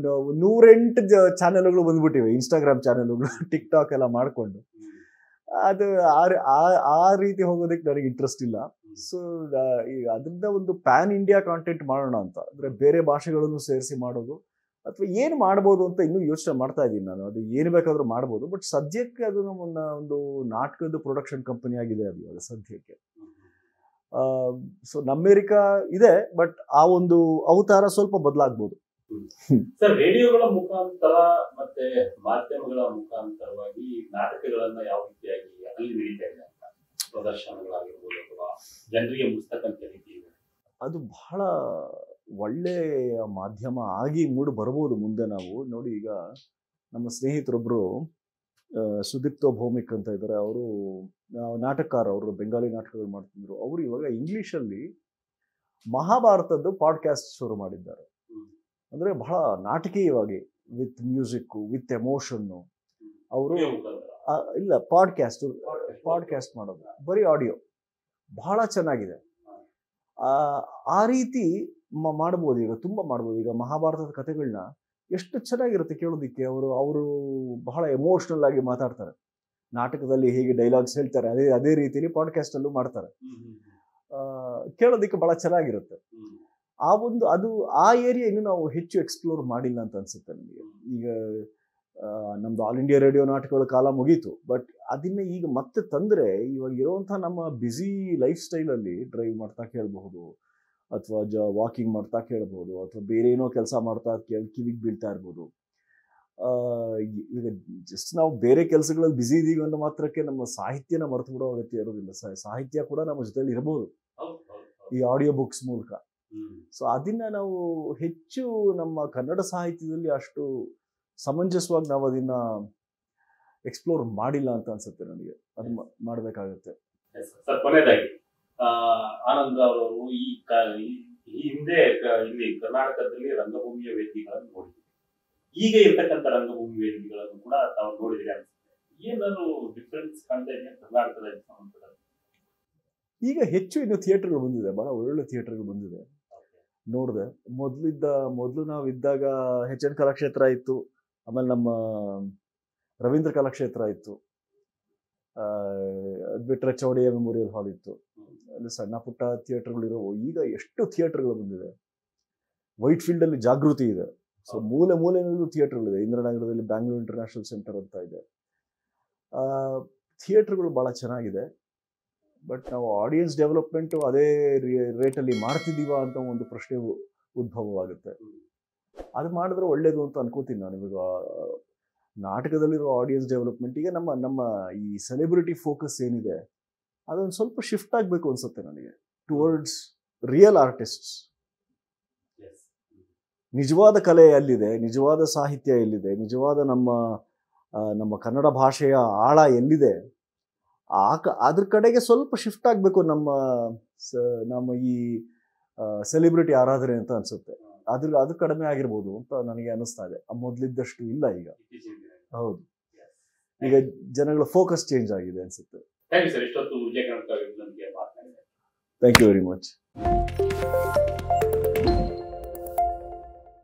108 ಚಾನೆಲ್ಗಳು ಬಂದ್ಬಿಟ್ಟಿವೆ, ಇನ್ಸ್ಟಾಗ್ರಾಮ್ ಚಾನೆಲ್ಗಳು, ಟಿಕ್ಟಾಕ್ ಎಲ್ಲ ಮಾಡಿಕೊಂಡು. ಅದು ಆ ರೀತಿ ಹೋಗೋದಕ್ಕೆ ನನಗೆ ಇಂಟ್ರೆಸ್ಟ್ ಇಲ್ಲ. ಸೊ ಈಗ ಅದರಿಂದ ಒಂದು ಪ್ಯಾನ್ ಇಂಡಿಯಾ ಕಾಂಟೆಂಟ್ ಮಾಡೋಣ ಅಂತ, ಅಂದರೆ ಬೇರೆ ಭಾಷೆಗಳನ್ನು ಸೇರಿಸಿ ಮಾಡೋದು ಅಥವಾ ಏನು ಮಾಡ್ಬೋದು ಅಂತ ಇನ್ನೂ ಯೋಚನೆ ಮಾಡ್ತಾ ಇದ್ದೀನಿ ನಾನು. ಅದು ಏನು ಬೇಕಾದರೂ ಮಾಡ್ಬೋದು. ಬಟ್ ಸದ್ಯಕ್ಕೆ ಅದು ನಮ್ಮ ಒಂದು ನಾಟಕದ ಪ್ರೊಡಕ್ಷನ್ ಕಂಪನಿ ಆಗಿದೆ ಅದು ಸದ್ಯಕ್ಕೆ. ಸೊ ಅಮೆರಿಕಾ ಇದೆ, ಬಟ್ ಆ ಒಂದು ಅವತಾರ ಸ್ವಲ್ಪ ಬದಲಾಗ್ಬೋದು. ಸರ್, ರೇಡಿಯೋಗಳ ಮುಖಾಂತರ ಮತ್ತೆ ಮಾಧ್ಯಮಗಳ ಮುಖಾಂತರವಾಗಿ ನಾಟಕಗಳನ್ನ ಯಾವ ರೀತಿಯಾಗಿ ಅಲ್ಲಿ ನಡೀತಾ ಇದೆ ಅಂತ, ಪ್ರದರ್ಶನಗಳಾಗಿರ್ಬೋದು ಅಥವಾ ಜನರಿಗೆ ಮುಸ್ತಕ್ಕಂತ ರೀತಿ ಇದೆ, ಅದು ಬಹಳ ಒಳ್ಳೆಯ ಮಾಧ್ಯಮ ಆಗಿ ಮೂಡಿ ಬರ್ಬೋದು ಮುಂದೆ. ನಾವು ನೋಡಿ, ಈಗ ನಮ್ಮ ಸ್ನೇಹಿತರೊಬ್ಬರು ಸುದೀಪ್ತೋ ಭೌಮಿಕ್ ಅಂತ ಇದ್ದಾರೆ, ಅವರು ನಾಟಕಕಾರ, ಅವರು ಬೆಂಗಾಲಿ ನಾಟಕಗಳು ಮಾಡ್ತಿದ್ರು. ಅವರು ಇವಾಗ ಇಂಗ್ಲೀಷಲ್ಲಿ ಮಹಾಭಾರತದ್ದು ಪಾಡ್ಕಾಸ್ಟ್ ಶುರು ಮಾಡಿದ್ದಾರೆ. ಅಂದರೆ ಬಹಳ ನಾಟಕೀಯವಾಗಿ, ವಿತ್ ಮ್ಯೂಸಿಕ್ಕು, ವಿತ್ ಎಮೋಷನ್ನು. ಅವರು ಇಲ್ಲ ಪಾಡ್ಕಾಸ್ಟ್ ಮಾಡೋದು, ಬರೀ ಆಡಿಯೋ, ಬಹಳ ಚೆನ್ನಾಗಿದೆ. ಆ ರೀತಿ ಮಾಡ್ಬೋದು, ಈಗ ತುಂಬ ಮಾಡ್ಬೋದು. ಈಗ ಮಹಾಭಾರತದ ಕಥೆಗಳನ್ನ ಎಷ್ಟು ಚೆನ್ನಾಗಿರುತ್ತೆ ಕೇಳೋದಕ್ಕೆ. ಅವರು ಬಹಳ ಎಮೋಷ್ನಲ್ ಆಗಿ ಮಾತಾಡ್ತಾರೆ. ನಾಟಕದಲ್ಲಿ ಹೇಗೆ ಡೈಲಾಗ್ಸ್ ಹೇಳ್ತಾರೆ ಅದೇ ರೀತಿಯಲ್ಲಿ ಪಾಡ್ಕಾಸ್ಟಲ್ಲೂ ಮಾಡ್ತಾರೆ. ಕೇಳೋದಕ್ಕೆ ಬಹಳ ಚೆನ್ನಾಗಿರುತ್ತೆ. ಅದು ಆ ಏರಿಯಾ ಇನ್ನು ನಾವು ಹೆಚ್ಚು ಎಕ್ಸ್ಪ್ಲೋರ್ ಮಾಡಿಲ್ಲ ಅಂತ ಅನ್ಸುತ್ತೆ ನನಗೆ. ಈಗ ನಮ್ದು ಆಲ್ ಇಂಡಿಯಾ ರೇಡಿಯೋ ನಾಟಕಗಳ ಕಾಲ ಮುಗೀತು, ಬಟ್ ಅದನ್ನ ಈಗ ಮತ್ತೆ ತಂದ್ರೆ ಇವಾಗ ಇರುವಂತಹ ನಮ್ಮ ಬ್ಯುಸಿ ಲೈಫ್ ಸ್ಟೈಲಲ್ಲಿ ಡ್ರೈವ್ ಮಾಡ್ತಾ ಕೇಳಬಹುದು, ಅಥವಾ ವಾಕಿಂಗ್ ಮಾಡ್ತಾ ಕೇಳಬಹುದು, ಅಥವಾ ಬೇರೆ ಏನೋ ಕೆಲಸ ಮಾಡ್ತಾ ಕಿವಿಗೆ ಬೀಳ್ತಾ ಇರ್ಬೋದು. ಈಗ ಜಸ್ಟ್ ನಾವು ಬೇರೆ ಕೆಲಸಗಳಲ್ಲಿ ಬ್ಯುಸಿ ಇದೀವಿ ಅನ್ನೋ ಮಾತ್ರಕ್ಕೆ ನಮ್ಮ ಸಾಹಿತ್ಯನ ಮರೆತು ಬಿಡೋ ಅಗತ್ಯ ಇರೋದಿಲ್ಲ. ಸಾಹಿತ್ಯ ಕೂಡ ನಮ್ಮ ಜೊತೆಲಿ ಇರಬಹುದು ಈ ಆಡಿಯೋ ಬುಕ್ಸ್ ಮೂಲಕ. ಸೊ ಅದನ್ನ ನಾವು ಹೆಚ್ಚು ನಮ್ಮ ಕನ್ನಡ ಸಾಹಿತ್ಯದಲ್ಲಿ ಅಷ್ಟು ಸಮಂಜಸವಾಗಿ ನಾವು ಅದನ್ನ ಎಕ್ಸ್ಪ್ಲೋರ್ ಮಾಡಿಲ್ಲ ಅಂತ ಅನ್ಸುತ್ತೆ ನನಗೆ. ಅದು ಮಾಡಬೇಕಾಗುತ್ತೆ. ಸರ್, ಕೊನೆಯದಾಗಿ ಆನಂದ್ ಅವರು ಈ ಹಿಂದೆ ಇಲ್ಲಿ ಕರ್ನಾಟಕದಲ್ಲಿ ರಂಗಭೂಮಿಯ ವೇದಿಕೆಗಳನ್ನು ನೋಡಿದ್ವಿ, ಈಗ ಇರ್ತಕ್ಕಂಥ ರಂಗಭೂಮಿ ವೇದಿಕೆಗಳನ್ನು ಕೂಡ ತಾವು ನೋಡಿದ್ರೆ ಅನ್ಸುತ್ತೆ, ಏನಾದ್ರು ಡಿಫ್ರೆನ್ಸ್ ಕಾಣ್ತಾ ಇದೆಯಾ ಕರ್ನಾಟಕದಲ್ಲಿ ಸಂಬಂಧಪಟ್ಟ? ಈಗ ಹೆಚ್ಚು ಇನ್ನು ಥಿಯೇಟರ್ಗಳು ಬಂದಿದೆ, ಬಹಳ ಒಳ್ಳೊಳ್ಳೆ ಥಿಯೇಟರ್ಗಳು ಬಂದಿದೆ. ನೋಡಿದೆ, ಮೊದಲು ನಾವು ಇದ್ದಾಗ HN ಕಲಾಕ್ಷೇತ್ರ ಇತ್ತು, ಆಮೇಲೆ ನಮ್ಮ ರವೀಂದ್ರ ಕಲಾಕ್ಷೇತ್ರ ಇತ್ತು, ಅದು ಬಿಟ್ಟರೆ ಚೌಡಿಯ ಮೆಮೋರಿಯಲ್ ಹಾಲ್ ಇತ್ತು, ಅಲ್ಲಿ ಸಣ್ಣ ಪುಟ್ಟ ಥಿಯೇಟರ್ಗಳು ಇರೋವು. ಈಗ ಎಷ್ಟು ಥಿಯೇಟರ್ಗಳು ಬಂದಿದೆ. ವೈಟ್ ಫೀಲ್ಡ್ ಅಲ್ಲಿ ಜಾಗೃತಿ ಇದೆ. ಸೊ ಮೂಲೆಯಲ್ಲೂ ಥಿಯೇಟರ್ಗಳಿದೆ. ಇಂದ್ರನಗರದಲ್ಲಿ ಬ್ಯಾಂಗ್ಳೂರ್ ಇಂಟರ್ನ್ಯಾಷನಲ್ ಸೆಂಟರ್ ಅಂತ ಇದೆ. ಥಿಯೇಟರ್ಗಳು ಬಹಳ ಚೆನ್ನಾಗಿದೆ. ಬಟ್ ನಾವು ಆಡಿಯನ್ಸ್ ಡೆವಲಪ್ಮೆಂಟ್ ಅದೇ ರೇಟಲ್ಲಿ ಮಾಡ್ತಿದ್ದೀವ ಅಂತ ಒಂದು ಪ್ರಶ್ನೆ ಉದ್ಭವವಾಗುತ್ತೆ. ಅದು ಮಾಡಿದ್ರೆ ಒಳ್ಳೇದು ಅಂತ ಅನ್ಕೋತೀನಿ ನಾನು. ಇವಾಗ ನಾಟಕದಲ್ಲಿರೋ ಆಡಿಯನ್ಸ್ ಡೆವಲಪ್ಮೆಂಟ್ ಈಗ ನಮ್ಮ ಈ ಸೆಲೆಬ್ರಿಟಿ ಫೋಕಸ್ ಏನಿದೆ ಅದೊಂದು ಸ್ವಲ್ಪ ಶಿಫ್ಟ್ ಆಗಬೇಕು ಅನ್ಸುತ್ತೆ ನನಗೆ, ಟುವರ್ಡ್ಸ್ ರಿಯಲ್ ಆರ್ಟಿಸ್ಟ್ಸ್. ನಿಜವಾದ ಕಲೆ ಎಲ್ಲಿದೆ, ನಿಜವಾದ ಸಾಹಿತ್ಯ ಎಲ್ಲಿದೆ, ನಿಜವಾದ ನಮ್ಮ ಕನ್ನಡ ಭಾಷೆಯ ಆಳ ಎಲ್ಲಿದೆ, ಅದ್ರ ಕಡೆಗೆ ಸ್ವಲ್ಪ ಶಿಫ್ಟ್ ಆಗಬೇಕು ನಮ್ಮ ಈ ಸೆಲೆಬ್ರಿಟಿ ಆರಾಧನೆ ಅಂತ ಅನ್ಸುತ್ತೆ. ಅದು ಕಡಿಮೆ ಆಗಿರ್ಬೋದು ಅಂತ ನನಗೆ ಅನಿಸ್ತಾ ಇದೆ. ಮೊದಲಿದ್ದಷ್ಟು ಇಲ್ಲ ಈಗ. ಹೌದು, ಈಗ ಜನಗಳ ಫೋಕಸ್ ಚೇಂಜ್ ಆಗಿದೆ ಅನ್ಸುತ್ತೆ. ಥ್ಯಾಂಕ್ ಯು ಸರ್, ಇಷ್ಟೊತ್ತು Vijaya Karnataka thank you very much.